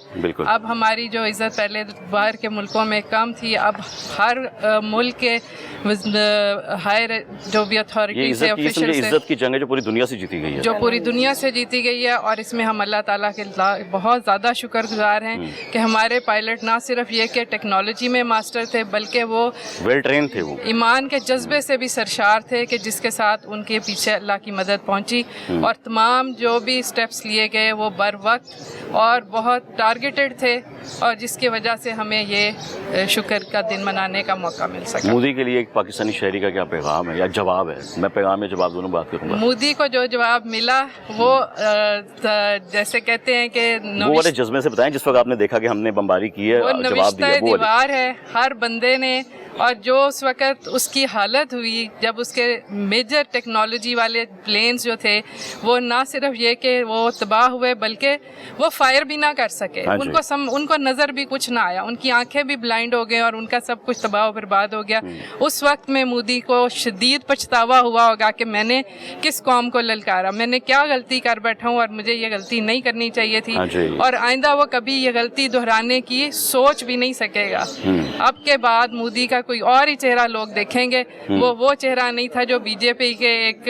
अब हमारी जो इज़्ज़त पहले बाहर के मुल्कों में कम थी, अब हर मुल्क के हायर जो भी अथॉरिटीज़ है, ऑफिशियल इज्जत की जंग है जो पूरी दुनिया से जीती गई है, जो पूरी दुनिया से जीती गई है। और इसमें हम अल्लाह ताला के बहुत ज़्यादा शुक्रगुजार हैं कि हमारे पायलट ना सिर्फ ये कि टेक्नोलॉजी में मास्टर थे, बल्कि वो वेल ट्रेन थे, वो ईमान के जज्बे से भी सरशार थे कि जिसके साथ उनके पीछे अल्लाह की मदद पहुंची। और तमाम जो भी स्टेप्स लिए गए वो बर वक्त और बहुत टारगेटेड थे, और जिसकी वजह से हमें ये शुक्र का दिन मनाने का मौका मिल सका। मोदी के लिए एक पाकिस्तानी शहरी का क्या पैगाम है या जवाब है? मैं पैगाम या जवाब दोनों बात करूँगा। मोदी को जो जवाब मिला वो जैसे कहते हैं कि वो वाले जज्बे से बताएं जिस वक्त आपने देखा कि हमने बमबारी की है, वो जवाब दिया वो दीवार है हर बंदे ने। और जो उस वक़्त उसकी हालत हुई जब उसके मेजर टेक्नोलॉजी वाले प्लेन्स जो थे वो ना सिर्फ ये कि वो तबाह हुए बल्कि वो फायर भी ना कर सके। उनको नज़र भी कुछ ना आया, उनकी आंखें भी ब्लाइंड हो गई और उनका सब कुछ तबाह बर्बाद हो गया। उस वक्त में मोदी को शदीद पछतावा हुआ होगा कि मैंने किस कौम को ललकारा, मैंने क्या गलती कर बैठा हूँ और मुझे ये गलती नहीं करनी चाहिए थी, और आइंदा वो कभी ये गलती दोहराने की सोच भी नहीं सकेगा। अब के बाद मोदी का कोई और ही चेहरा लोग देखेंगे, वो चेहरा नहीं था जो बीजेपी के एक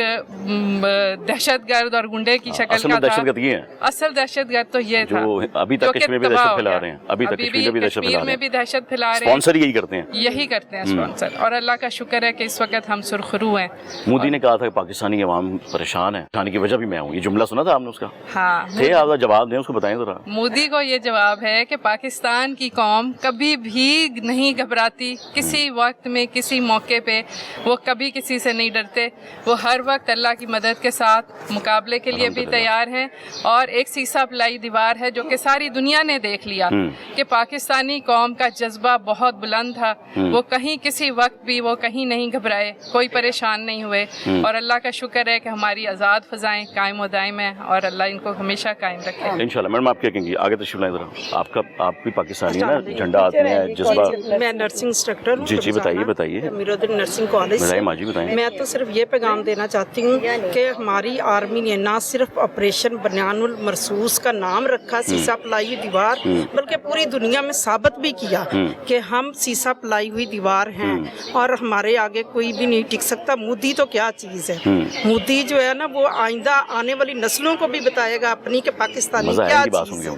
दहशतगर्द और गुंडे की शक्ल का था। असल दहशतगर्द तो ये था अभी तक कश्मीर में दहशत फैला रहे हैं, अभी तक कश्मीर में भी दहशत फैला रहे हैं। स्पॉन्सर यही करते हैं स्पॉन्सर। और अल्लाह का शुक्र है कि इस वक्त हम सुरखरू हैं। मोदी ने कहा था कि पाकिस्तानी अवाम परेशान है, खाने की वजह भी मैं हूँ, ये जुमला सुना था आपने उसका? हाँ, आप जवाब दें, उसको बताएं जरा। मोदी को ये जवाब है कि पाकिस्तान की कौम कभी भी नहीं घबराती, किसी वक्त में किसी मौके पे वो कभी किसी से नहीं डरते। वो हर वक्त अल्लाह की मदद के साथ मुकाबले के लिए भी तैयार हैं। और एक सीसा पलाई दीवार है जो कि सारी दुनिया ने देख लिया कि पाकिस्तानी कौम का जज्बा बहुत बुलंद था। वो कहीं किसी वक्त भी वो कहीं नहीं घबराए, कोई परेशान नहीं हुए। और अल्लाह का शुक्र है कि हमारी आज़ाद फ़ज़ाएँ कायम व दायम है और अल्लाह इनको हमेशा कायम रखे इंशाअल्लाह। मैडम आप क्या कहेंगी? आगे तशरीफ लाएं जरा। आप भी पाकिस्तानी है ना, झंडा हाथ में है, जज्बा। मैं नर्सिंग इंस्ट्रक्टर हूँ। जी बताइए। मीरुद्दीन नर्सिंग कॉलेज से। मैं तो सिर्फ ये पैगाम देना चाहती हूँ कि हमारी आर्मी ने ना सिर्फ ऑपरेशन बनियानुल मरसूस का नाम रखा, सीसा पलाई हुई दीवार, बल्कि पूरी दुनिया में साबित भी किया कि हम सीसा पलाई हुई दीवार हैं और हमारे आगे कोई भी नहीं टिक सकता। मोदी तो क्या चीज़ है, मोदी जो है ना वो आइंदा आने वाली नस्लों को भी बताएगा अपनी कि पाकिस्तानी क्या चीज़ है,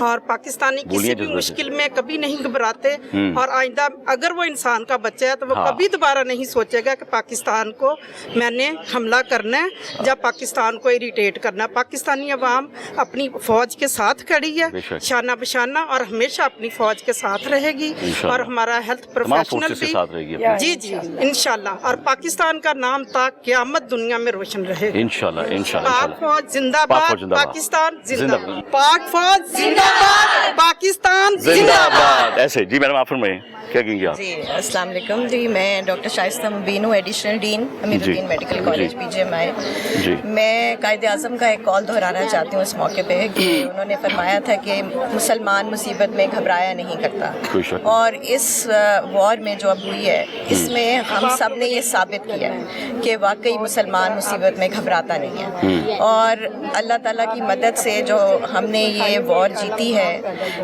और पाकिस्तानी किसी भी मुश्किल में कभी नहीं घबराते। और आइंदा अगर वो इंसान का बच्चा है तो वो कभी दोबारा नहीं सोचेगा कि पाकिस्तान को मैंने हमला हमला करना है या पाकिस्तान को इरिटेट करना। पाकिस्तानी अवाम अपनी फ़ौज के साथ खड़ी है शाना बशाना और हमेशा अपनी फ़ौज के साथ रहेगी और हमारा हेल्थ प्रोफेशनल भी जी जी इंशाल्लाह। और पाकिस्तान का नाम तक क़यामत दुनिया में रोशन रहेगा इंशाल्लाह इंशाल्लाह। पाक फौज जिंदाबाद, पाकिस्तान जिंदाबाद, पाक फौज जिंदाबाद, पाकिस्तान जिंदाबाद। ऐसे जी मैडम आप फरमाइए क्या कहेंगे आप? जी अस्सलाम वालेकुम जी, मैं डॉक्टर शाइस्ता मुबीन हूँ, additional dean Amiruddin medical college PGMI। मैं कायद आज़म का एक कॉल दोहराना चाहती हूँ इस मौके पे कि उन्होंने फरमाया था कि मुसलमान मुसीबत में घबराया नहीं करता, और इस वॉर में जो अब हुई है इसमें हम सब ने ये साबित किया है कि वाकई मुसलमान मुसीबत में घबराता नहीं है। और अल्लाह ताला की मदद से जो हमने ये वॉर जीती है,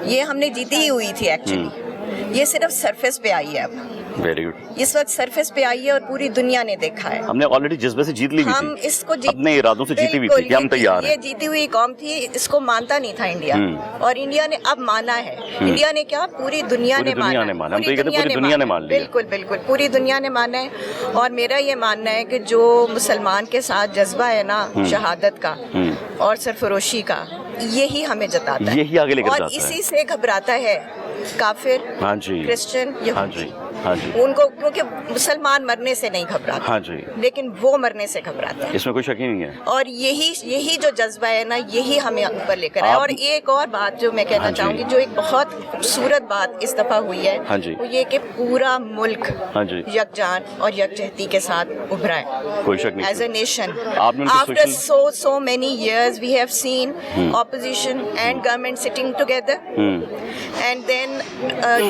ये हमने जीती ही हुई थी एक्चुअली, ये सिर्फ सरफेस पे आई है अब। Very good. इस वक्त सरफेस पे आई है और पूरी दुनिया ने देखा है। हमने ऑलरेडी जज्बे से जीत ली हुई हम थी, इसको अपने इरादों से जीती हुई थी कि हम तैयार हैं। ये जीती हुई कौम थी, इसको मानता नहीं था इंडिया, और इंडिया ने अब माना है। इंडिया ने क्या, पूरी दुनिया ने माना। हम तो ये कहते हैं पूरी दुनिया ने मान लिया। बिल्कुल बिल्कुल पूरी दुनिया ने माना है। और मेरा ये मानना है कि जो मुसलमान के साथ जज्बा है ना शहादत का और सरफरोशी का, यही हमें जताता है, यही आगे लेकर जाता है। और इसी से घबराता है काफिर, क्रिश्चियन, यहूदी। उनको, क्योंकि मुसलमान मरने से नहीं घबराता, लेकिन वो मरने से घबराता है, इसमें कोई शक ही नहीं है। और यही जो जज्बा है ना, यही हमें ऊपर लेकर आया। और एक और बात जो मैं कहना चाहूँगी, जो एक बहुत खूबसूरत बात इस दफा हुई है, वो ये कि पूरा मुल्क यकजान और यकजहती के साथ उभरा है, कोई शक नहीं, as a nation. After so many years we have seen opposition and government sitting together, and then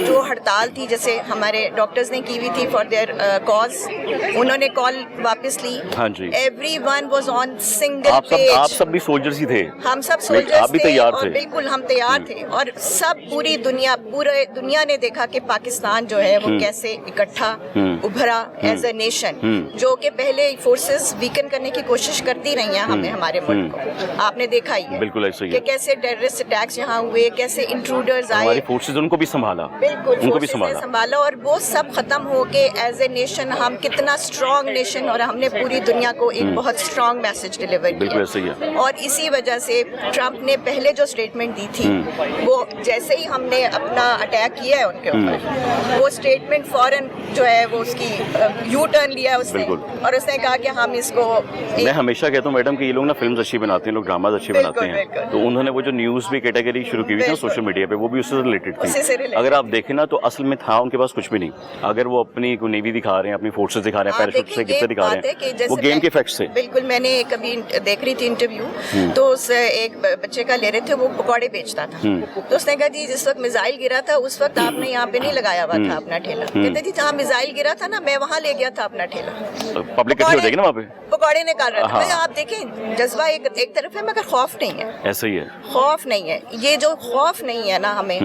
जो हड़ताल थी, जैसे हमारे डॉक्टर्स ने की हुई थी फॉर देयर कॉज, उन्होंने कॉल वापस ली। Everyone was on single page. आप सब भी सोल्जर्स ही थे, हम सब सोल्जर्स थे, और बिल्कुल हम तैयार थे। और सब पूरी दुनिया ने देखा कि पाकिस्तान जो है वो कैसे इकट्ठा उभरा एज ए नेशन, जो कि पहले फोर्सेस वीकन करने की कोशिश करती रही हैं हमें, हमारे मुल्क को। आपने देखा ही है बिल्कुल ऐसे ही कि कैसे टेररिस्ट अटैक्स यहाँ हुए, कैसे इंट्रूडर्स आए, हमारी फोर्सेस उनको भी संभाला, बिल्कुल उनको भी संभाला, और वो सब खत्म हो के एज ए नेशन हम कितना स्ट्रॉन्ग नेशन, और हमने पूरी दुनिया को एक बहुत स्ट्रॉन्ग मैसेज डिलीवर किया। और इसी वजह से ट्रम्प ने पहले जो स्टेटमेंट दी थी, वो जैसे ही हमने अपना अटैक किया है उनके ऊपर, वो स्टेटमेंट फौरन जो है वो उसकी यू टर्न लिया उसने, और उसने कहा कि हम इसको मैं हमेशा कहता हूँ मैडम कि ये लोग ना फिल्म्स अच्छी बनाते हैं, लोग ड्रामाज अच्छे बनाते हैं, तो उन्होंने वो जो न्यूज़ भी कैटेगरी शुरू की हुई थी सोशल मीडिया पे, वो भी उससे रिलेटेड थी। अगर आप देखें ना, तो असल में था उनके पास कुछ भी नहीं। अगर वो अपनी नेवी दिखा रहे हैं, अपनी फोर्सेस दिखा रहे हैं, पैराशूट से कितने दिखा रहे हैं, वो गेम के इफेक्ट्स से। बिल्कुल, मैंने कभी देख रही थी इंटरव्यू, तो उस एक बच्चे का ले रहे थे, वो पकौड़े बेचता था, तो उसने कहा जी जिस वक्त मिसाइल गिरा था उस वक्त आपने यहाँ पे नहीं लगाया हुआ था अपना ठेला। कहते जी जहाँ मिसाइल गिरा था ना, मैं वहाँ ले गया था अपना ठेला, पब्लिक इकट्ठी हो जाएगी ना वहाँ पे, पकौड़े निकाल रहा था। आप देखें जज्बा एक तरफ है, मगर खौफ नहीं है। ऐसा ही है, खौफ नहीं है। ये जो खौफ नहीं है ना हमें,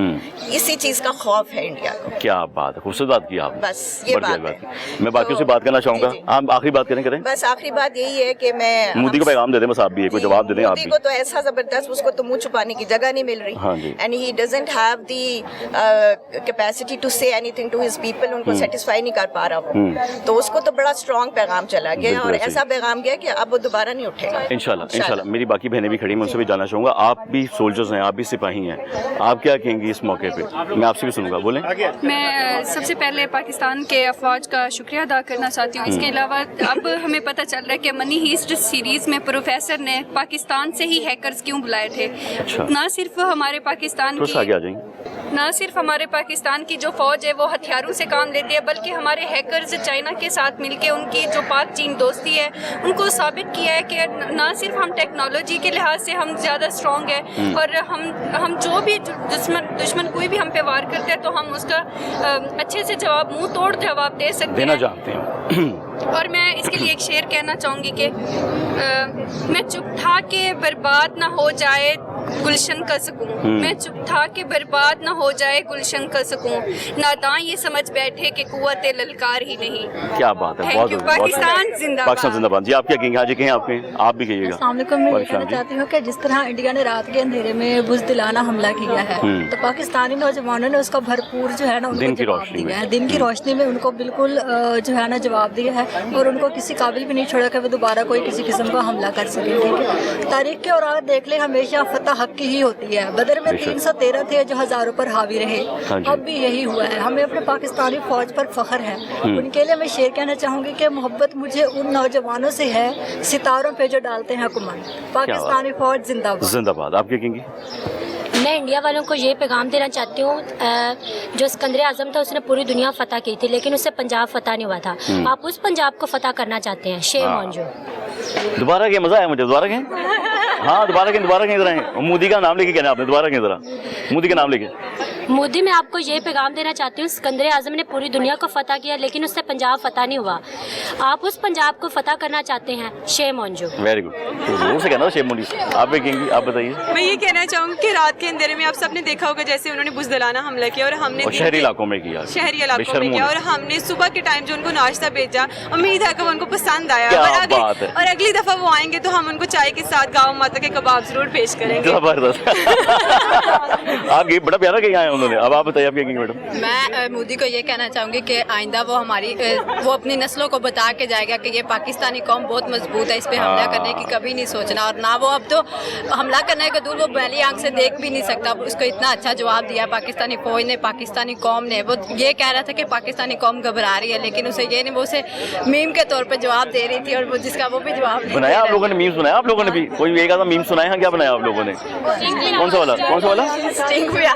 इसी चीज का खौफ है इंडिया को। क्या बात है, खूबसूरत बात की आप। बस ये बात है। मैं बाकियों से बात करना चाहूंगा, आप आखिरी बात करें। बस आखिरी बात यही है कि मैं मोदी को पैगाम दे दें, बस आप भी कोई जवाब दे दें। मोदी को तो ऐसा जबरदस्त, उसको तो मुंह छुपाने की जगह नहीं मिल रही, and he doesn't have the capacity to say anything to his people, उनको सेटिस्फाई नहीं कर पा रहा वो, तो उसको तो बड़ा स्ट्रॉन्ग पैगाम चला गया, और ऐसा पैगाम गया कि अब वो दोबारा नहीं उठेगा। इंशाल्लाह। मेरी बाकी बहनें भी खड़ी, मैं उनसे भी जानना चाहूँगा, आप भी सोल्जर्स हैं, आप भी सिपाही हैं, आप क्या कहेंगी इस मौके पे? मैं आपसे भी सुनूंगा, बोलें। मैं सबसे पहले पाकिस्तान के अफवाज का शुक्रिया अदा करना चाहती हूँ। इसके अलावा अब हमें पता चल रहा है कि मनी हीस्ट सीरीज़ में प्रोफेसर ने पाकिस्तान से ही हैकर्स क्यों बुलाए थे। ना सिर्फ हमारे पाकिस्तान की जो फौज है वो हथियारों से काम लेती है, बल्कि हमारे हैकर्स चाइना के साथ मिलके उनकी जो पाक चीन दोस्ती है उनको साबित किया है कि ना सिर्फ हम टेक्नोलॉजी के लिहाज से हम ज़्यादा स्ट्रॉन्ग है, और हम जो भी दुश्मन कोई भी हम पे वार करते हैं तो हम उसका अच्छे से जवाब, मुंह तोड़ जवाब दे सकते हैं। और मैं इसके लिए एक शेर कहना चाहूँगी कि मैं चुप था कि बर्बाद ना हो जाए गुलशन का सुकून। मैं चुप था कि बर्बाद न हो जाए गुलशन का सुकून, नादां ये समझ बैठे कि कुव्वत ललकार ही नहीं। क्या बात है, Thank बहुत you, बहुत- पाकिस्तान जिंदाबाद। पाकिस्तान जिंदाबाद। जी आप क्या कहेंगे? आज कहें आपके, आप भी कहिएगा। अस्सलाम वालेकुम। मैं ये वालेकुम कहना जी। चाहती हूँ कि जिस तरह इंडिया ने रात के अंधेरे में बुज़दिलाना हमला किया है, तो पाकिस्तानी नौजवानों ने उसका भरपूर जो है ना दिन उनको की जवाब रोशनी दिया में। है। दिन की रोशनी में उनको बिल्कुल जो है ना जवाब दिया है, और उनको किसी काबिल भी नहीं छोड़ा कि वो दोबारा कोई किसी किस्म का हमला कर सके। ठीक है, तारीख के औरात देख ले, हमेशा फतह हक की ही होती है। बदर में 313 थे जो हज़ारों पर हावी रहे, हाँ जी। अब भी यही हुआ है। हमें अपने पाकिस्तानी फौज पर फख्र है। उनके लिए मैं शेर कहना चाहूँगी कि मोहब्बत मुझे उन नौजवानों से है सितारों पे जो डालते हैं कुमन। पाकिस्तानी फौज जिंदाबाद। जिंदाबाद। आप क्या कहेंगी? मैं इंडिया वालों को ये पैगाम देना चाहती हूँ, जो सिकंदर आज़म था उसने पूरी दुनिया फतह की थी, लेकिन उससे पंजाब फतह नहीं हुआ था। आप उस पंजाब को फतह करना चाहते हैं, शेम ऑन यू। दोबारा के मजा आया मुझे, दोबारा के। हाँ दोबारा के इधर आए। मोदी का नाम लेके कहना आपने, दोबारा के जरा मोदी का नाम लेके। मोदी, मैं आपको ये पैगाम देना चाहती हूँ, सिकंदर आज़म ने पूरी दुनिया को फतह किया, लेकिन उससे पंजाब फतह नहीं हुआ। आप उस पंजाब को फतह करना चाहते हैं, shame on you. Very good. तो जोर से कहना शेम ऑन यू। आप भी कहेंगी? आप बताइए। मैं ये कहना चाहूँगी कि रात के अंधेरे में आप सबने देखा होगा जैसे उन्होंने बुज़दिलाना हमला किया, और हमने और शहरी इलाकों में किया, शहरी इलाकों में किया, और हमने सुबह के टाइम जो उनको नाश्ता भेजा, उम्मीद है कि वो उनको पसंद आया। क्या और बात है। और अगली दफ़ा वो आएंगे तो हम उनको चाय के साथ गाँव माता के कबाब जरूर पेश करेंगे। जबरदस्त। आप बड़ा प्यारा कहीं आए उन्होंने। अब आप बताइए, आप क्या कहेंगे मैडम? मैं मोदी को ये कहना चाहूँगी कि आइंदा वो अपनी नस्लों को बता के जाएगा कि ये पाकिस्तानी कौम बहुत मजबूत है, इस पे हमला करने की कभी नहीं सोचना, और ना वो अब तो हमला करने के दूर वो पहली आंख से देख भी नहीं सकता। उसको इतना अच्छा जवाब दिया पाकिस्तानी फौज ने, पाकिस्तानी कौम ने। वो ये कह रहा था कि पाकिस्तानी कौम घबरा रही है, लेकिन उसे ये नहीं, वो उसे मीम के तौर पर जवाब दे रही थी, और वो जिसका वो भी जवाब नहीं बनाया आप लोगों ने, मीम सुनाया आप लोगों ने भी? कोई एक आधा मीम सुनाया है? क्या बनाया आप लोगों ने? कौन सा वाला? कौन सा वाला स्टिंग भी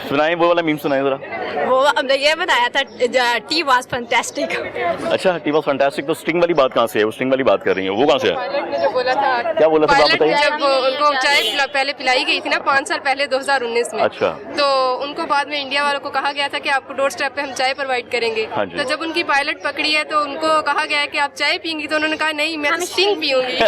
सुनाए? वो वाला मीम सुनाए जरा। वो हमने ये बनाया था, टी वाज फैंटास्टिक। अच्छा, टी वाज फैंटास्टिक। तो स्टिंग वाली बात कहाँ से है? वो स्टिंग वाली बात कर रही है, वो कहाँ से है? पायलट ने जो बोला था, क्या बोला था? आप पायलट बताइए। जब उनको चाय पहले पिलाई गई थी ना 5 साल पहले 2019 में, अच्छा। तो उनको बाद में इंडिया वालों को कहा गया था कि आपको डोर स्टेप पे हम चाय प्रोवाइड करेंगे। हाँ जी। तो जब उनकी पायलट पकड़ी है तो उनको कहा गया है कि आप चाय पियेंगी, तो उन्होंने कहा नहीं, मैं तो स्टिंग पीऊंगी।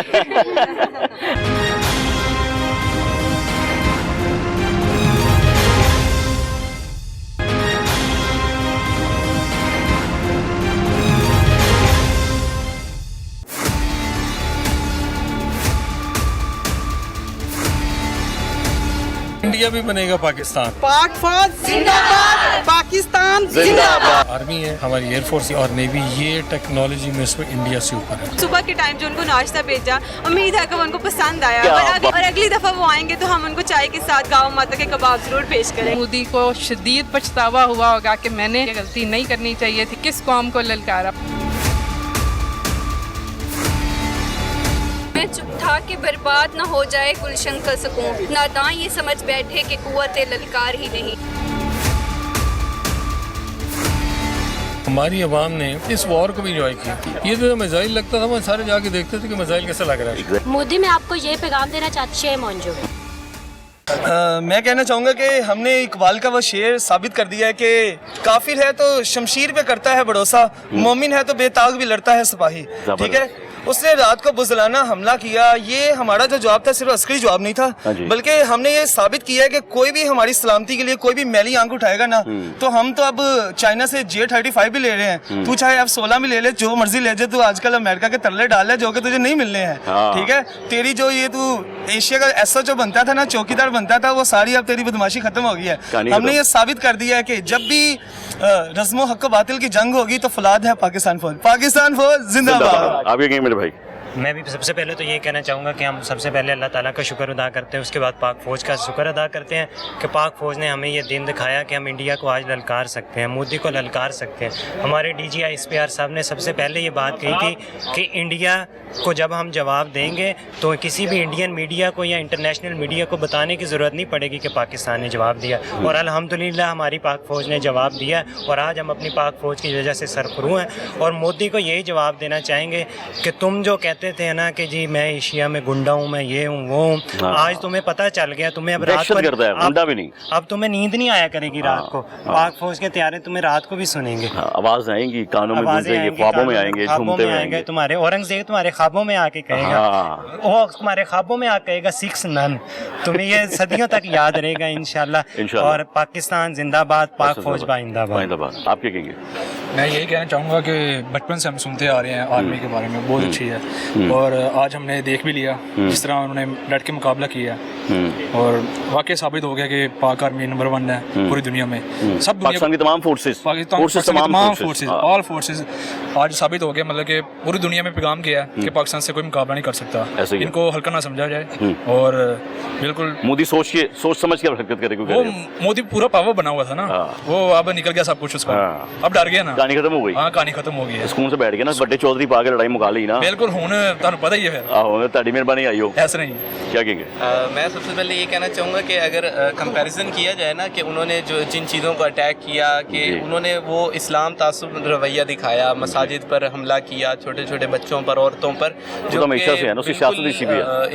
इंडिया भी बनेगा पाकिस्तान। पाक फौज जिंदाबाद, पाकिस्तान जिंदाबाद। आर्मी है, हमारी एयरफोर्स और नेवी, ये टेक्नोलॉजी में इसमें इंडिया से ऊपर है। सुबह के टाइम जो उनको नाश्ता भेजा, उम्मीद है कि वो उनको पसंद आया। क्या और अगली दफ़ा वो आएंगे तो हम उनको चाय के साथ गाँव माता के कबाब जरूर पेश करेंगे। मोदी को शदीद पछतावा हुआ होगा कि मैंने ये गलती नहीं करनी चाहिए थी, किस कौम को ललकारा। मैं चुप था कि बर्बाद न हो जाए गुलशन का सुकून, नादां ये समझ बैठे कि कुव्वत ललकार ही नहीं। हमारी अवाम ने इस वॉर को भी इंजॉय किया। ये तो मिसाइल लगता था, वो सारे जाके देखते थे कि मिसाइल कैसा लग रहा है। मोदी, मैं आपको ये पैगाम देना चाहती, शेम ऑन यू। मैं कहना चाहूँगा कि हमने इकबाल का वो शेर साबित कर दिया है कि काफिर है तो शमशीर पे करता है भरोसा, मोमिन है तो बेताग भी लड़ता है सिपाही। ठीक है, उसने रात को बुज़दिलाना हमला किया। ये हमारा जो जवाब था सिर्फ अस्करी जवाब नहीं था, बल्कि हमने ये साबित किया है कि कोई भी हमारी सलामती के लिए कोई भी मैली आंख उठाएगा ना, तो हम तो अब चाइना से J-35 भी ले रहे हैं। तू चाहे F-16 भी ले ले, जो मर्जी ले जाए, तू आजकल अमेरिका के तरले डाल है जो कि तुझे नहीं मिलने हैं। ठीक है, तेरी जो ये तू एशिया का SO बनता था ना, चौकीदार बनता था, वो सारी अब तेरी बदमाशी खत्म हो गई है। हमने ये साबित कर दिया है कि जब भी रज़्म हक़ बातिल की जंग होगी तो फौलाद है पाकिस्तान फौज। पाकिस्तान फौज जिंदाबाद। आप ये कहेंगे मेरे भाई? मैं भी सबसे पहले तो ये कहना चाहूँगा कि हम सबसे पहले अल्लाह ताला का शुक्र अदा करते हैं, उसके बाद पाक फ़ौज का शुक्र अदा करते हैं कि पाक फ़ौज ने हमें ये दिन दिखाया कि हम इंडिया को आज ललकार सकते हैं, मोदी को ललकार सकते हैं। हमारे DGI SPR साहब ने सबसे पहले ये बात कही थी कि इंडिया को जब हम जवाब देंगे तो किसी भी इंडियन मीडिया को या इंटरनेशनल मीडिया को बताने की ज़रूरत नहीं पड़ेगी कि पाकिस्तान ने जवाब दिया, और अल्हम्दुलिल्लाह हमारी पाक फ़ौज ने जवाब दिया, और आज हम अपनी पाक फ़ौज की वजह से सरखुरू हैं। और मोदी को यही जवाब देना चाहेंगे कि तुम जो कहते कहते थे ना कि जी मैं एशिया में गुंडा हूँ, मैं ये हूँ वो हूँ, आज तुम्हें पता चल गया, तुम्हें अब रात को करता है, गुंडा भी नहीं, अब तुम्हें नींद नहीं आया करेगी रात को, पाक फौज के त्यारे तुम्हें रात को भी सुनेंगे, आवाज आएंगी, कानों में गूंजेंगी, ख्वाबों में आएंगे, झूमते हुए आएंगे, तुम्हारे औरंगजेब तुम्हारे ख्वाबों में आके कहेगा, वो तुम्हारे ख्वाबों में आके कहेगा 6 नन, तुम्हें ये सदियों तक याद रहेगा इंशाल्लाह। और पाकिस्तान जिंदाबाद, पाक फौज बाइंदाबाद। आप क्या कहेंगे? मैं यही कहना चाहूँगा कि बचपन से हम सुनते आ रहे हैं आर्मी के बारे में, बहुत अच्छी है, और आज हमने देख भी लिया जिस तरह उन्होंने डट के मुकाबला किया, और वाकई साबित हो गया कि पाक आर्मी नंबर 1 है पूरी दुनिया में। सब पाकिस्तान की तमाम फोर्सेस, ऑल फोर्सेस आज साबित हो गया, मतलब कि पूरी दुनिया में पैगाम किया है कि पाकिस्तान से कोई मुकाबला नहीं कर सकता, इनको हल्का ना समझा जाए। और बिल्कुल मोदी सोच समझ के हरकत करे, वो मोदी पूरा पावर बना हुआ था ना, वो अब निकल गया सब कुछ उसका, अब डर गया ना, कहानी खत्म हो गई। हाँ, कहानी खत्म हो गई है, सुकून से बैठ गया ना, बड़े चौधरी पा के लड़ाई मुका ली ना। बिल्कुल, हुन तुहानू पता ही है, फिर आहो ताड़ी मेहरबानी आई हो, ऐसा नहीं। क्या कहेंगे? मैं सबसे पहले ये कहना चाहूँगा कि अगर कंपैरिजन किया जाए ना कि उन्होंने जो जिन चीज़ों को अटैक किया, कि उन्होंने वो इस्लाम तासुब रवैया दिखाया, मसाजिद पर हमला किया, छोटे छोटे बच्चों पर, औरतों पर, जो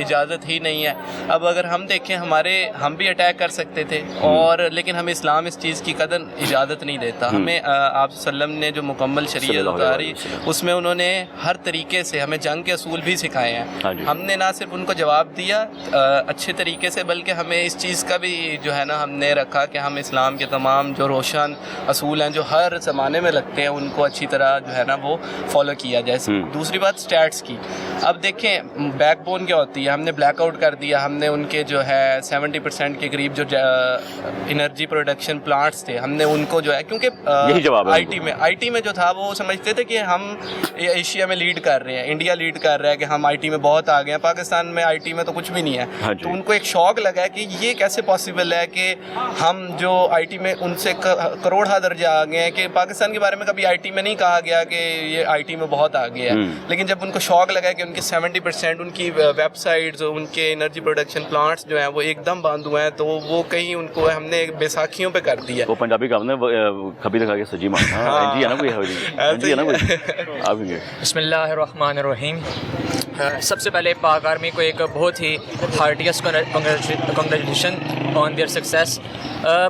इजाज़त ही नहीं है। अब अगर हम देखें, हम भी अटैक कर सकते थे, और लेकिन हमें इस्लाम इस चीज़ की कदर इजाज़त नहीं देता। हमें आप सल्लम ने जो मुकम्मल शरीयत उतारी, उसमें उन्होंने हर तरीके से हमें जंग के असूल भी सिखाए हैं। हमने ना सिर्फ उनको जवाब दिया अच्छे तरीके से, बल्कि हमें इस चीज़ का भी जो है ना हमने रखा कि हम इस्लाम के तमाम जो रोशन असूल हैं जो हर ज़माने में लगते हैं, उनको अच्छी तरह जो है ना वो फॉलो किया जाए। दूसरी बात स्टैट्स की, अब देखें बैकबोन क्या होती है, हमने ब्लैक आउट कर दिया, हमने उनके जो है 70% के करीब जो एनर्जी प्रोडक्शन प्लांट्स थे, हमने उनको जो है, क्योंकि आईटी में जो था वो समझते थे कि हम एशिया में लीड कर रहे हैं, इंडिया लीड कर रहा है, कि हम आईटी में बहुत आगे हैं, पाकिस्तान में आईटी में तो कुछ भी नहीं है। तो उनको एक शौक लगा कि ये कैसे पॉसिबल है कि हम जो आईटी में उनसे करोड़ा दर्जा आ गए हैं, कि पाकिस्तान के बारे में कभी आईटी में नहीं कहा गया कि ये आईटी में बहुत आगे है, लेकिन जब उनको शौक लगा कि उनके 70% उनकी वेबसाइट्स, उनके एनर्जी प्रोडक्शन प्लांट्स जो हैं वो एकदम बंद हुए हैं, तो वो कहीं उनको हमने बैसाखियों पे कर दिया। वो पंजाबी का हमने कभी दिखा के सजी मार जी है ना, कोई बिस्मिल्लाहिर्रहमानिर्रहीम। सबसे पहले पाक आर्मी को एक बहुत ही heartiest congratulation on their success.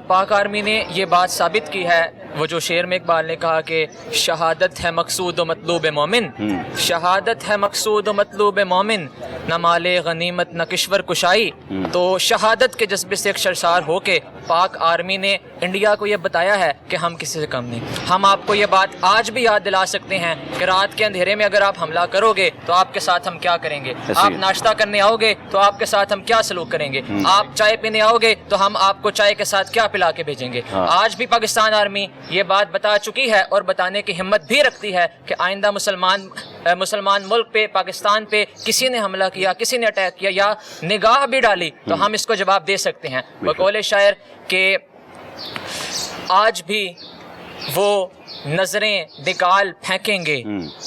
Pak army ने ये बात साबित की है, वो जो शेर में इकबाल ने कहा कि शहादत है मकसूद व मतलूब मोमिन, शहादत है मकसूद व मतलूब मोमिन, न माले गनीमत न किश्वर कुशाई। तो शहादत के जज्बे से एक सरसार हो के पाक आर्मी ने इंडिया को ये बताया है कि हम किसी से कम नहीं। हम आपको ये बात आज भी याद दिला सकते हैं कि रात के अंधेरे में अगर आप हमला करोगे तो आपके साथ हम क्या करेंगे, आप नाश्ता करने आओगे तो आपके साथ हम क्या सलूक करेंगे, आप चाय पीने आओगे तो हम आपको चाय के साथ क्या पिला के भेजेंगे। आज भी पाकिस्तान आर्मी ये बात बता चुकी है और बताने की हिम्मत भी रखती है कि आइंदा मुसलमान मुल्क पे, पाकिस्तान पे किसी ने हमला किया, किसी ने अटैक किया या निगाह भी डाली तो हम इसको जवाब दे सकते हैं। बकौले शायर के आज भी वो नजरें निकाल फेंकेंगे,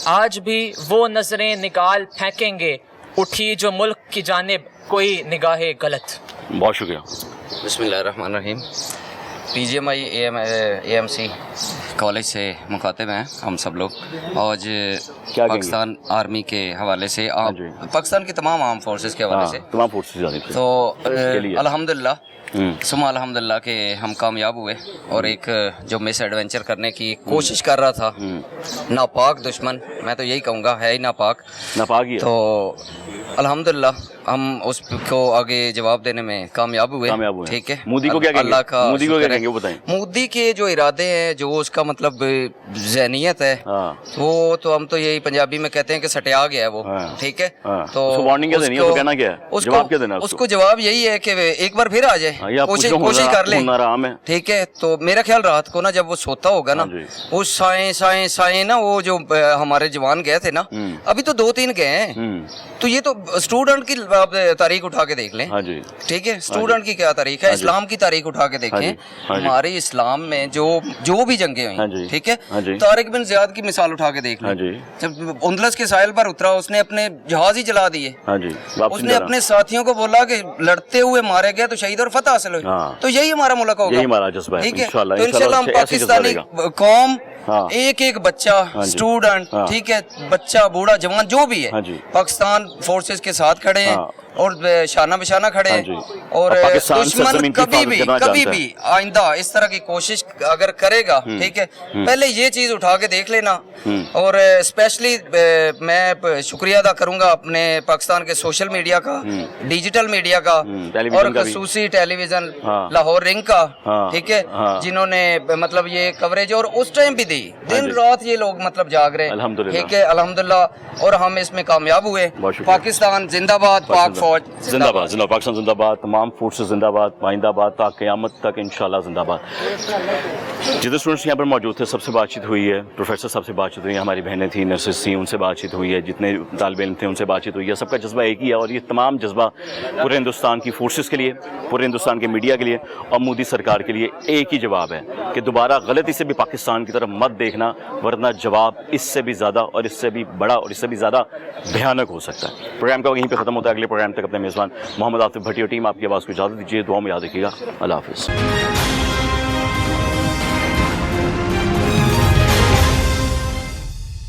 आज भी वो नजरें निकाल फेंकेंगे, उठी जो मुल्क की जानिब कोई निगाहे गलत। बहुत शुक्रिया। बिस्मिल्लाहिर्रहमानिर्रहीम। PGMI AMC कॉलेज से मुखातिब हैं हम सब लोग। आज पाकिस्तान आर्मी के हवाले से, पाकिस्तान की तमाम आर्म फोर्सेस के हवाले से, तमाम फोर्सेस तो अल्हम्दुलिल्लाह सुमा अल्हम्दुलिल्लाह के हम कामयाब हुए, और एक जो मिस एडवेंचर करने की कोशिश कर रहा था नापाक दुश्मन, मैं तो यही कहूँगा है ही नापाक ही है, तो अल्हम्दुलिल्लाह हम उसको आगे जवाब देने में कामयाब हुए। ठीक है, मोदी को क्या कहेंगे? अल्लाह का मोदी को क्या कहेंगे वो बताएं। मोदी के जो इरादे हैं, जो उसका मतलब ज़हनियत है, वो तो हम तो यही पंजाबी में कहते हैं कि सटिया गया है वो। ठीक है, तो वार्निंग क्या देनी है, तो कहना क्या है, जवाब क्या देना? उसको जवाब यही है कि एक बार फिर आ जाए, कोशिश कर ले। ठीक है, तो मेरा ख्याल रात को ना जब वो सोता होगा ना, वो साए ना, वो जो हमारे जवान गए थे ना, अभी तो 2-3 गए हैं, तो ये तो स्टूडेंट की आप तारीख उठा के देख लें। ठीक है, स्टूडेंट की क्या तारीख है, इस्लाम की तारीख उठा के देखें। हमारे इस्लाम में जो भी जंगे हुई, ठीक है, तारिक बिन ज़ियाद की मिसाल उठा के देख लें। जब उंदलस के साहिल पर उतरा, उसने अपने जहाज ही जला दिए, उसने अपने साथियों को बोला कि लड़ते हुए मारे गए तो शहीद और फतह हासिल हुई। तो यही हमारा मुल्क होगा। ठीक है, तो इंशाल्लाह हम पाकिस्तानी कौम एक एक बच्चा, स्टूडेंट, ठीक है, बच्चा, बूढ़ा, जवान, जो भी है, पाकिस्तान फोर्सेस के साथ खड़े हैं और शाना बिशाना खड़े हैं। और दुश्मन कभी भी आइंदा इस तरह की कोशिश अगर करेगा, ठीक है, पहले ये चीज उठा के देख लेना। और स्पेशली मैं शुक्रिया अदा करूंगा अपने पाकिस्तान के सोशल मीडिया का, डिजिटल मीडिया का, और खसूसी टेलीविजन लाहौर रिंग का, ठीक है, जिन्होंने मतलब ये कवरेज और उस टाइम भी दी, दिन रात ये लोग मतलब जाग रहे हैं, ठीक है, अल्हम्दुलिल्लाह। और हम इसमें कामयाब हुए। पाकिस्तान जिंदाबाद, पाक फौज जिंदाबाद, जिंदाबाद, पाकिस्तान जिंदाबाद, तमाम फोर्सेस जिंदाबाद, आइंदाबाद, ता क़यामत तक इंशाल्लाह जिंदाबाद। जितने स्टूडेंट्स यहाँ पर मौजूद थे सबसे बातचीत हुई है, प्रोफेसर साहब से बातचीत हुई है, हमारी बहनें थी, नर्सेस थी, उनसे बातचीत हुई है, जितने तालिब इल्म थे उनसे बातचीत हुई है। सबका जज्बा एक ही है और ये तमाम जज्बा पूरे हिंदुस्तान की फोर्सेस के लिए, पूरे हिंदुस्तान के मीडिया के लिए और मोदी सरकार के लिए एक ही जवाब है कि दोबारा गलती से भी पाकिस्तान की तरफ मत देखना, वरना जवाब इससे भी ज़्यादा और इससे भी बड़ा और इससे भी ज़्यादा भयानक हो सकता है। प्रोग्राम का यहीं पे ख़त्म होता है। अगले प्रोग्राम तक अपने मेज़बान मोहम्मद आतिफ भट्टी और टीम आपकी आवाज़ को इजाज़त दीजिए। दुआ में याद रखिएगा। अल्लाह हाफ़िज़।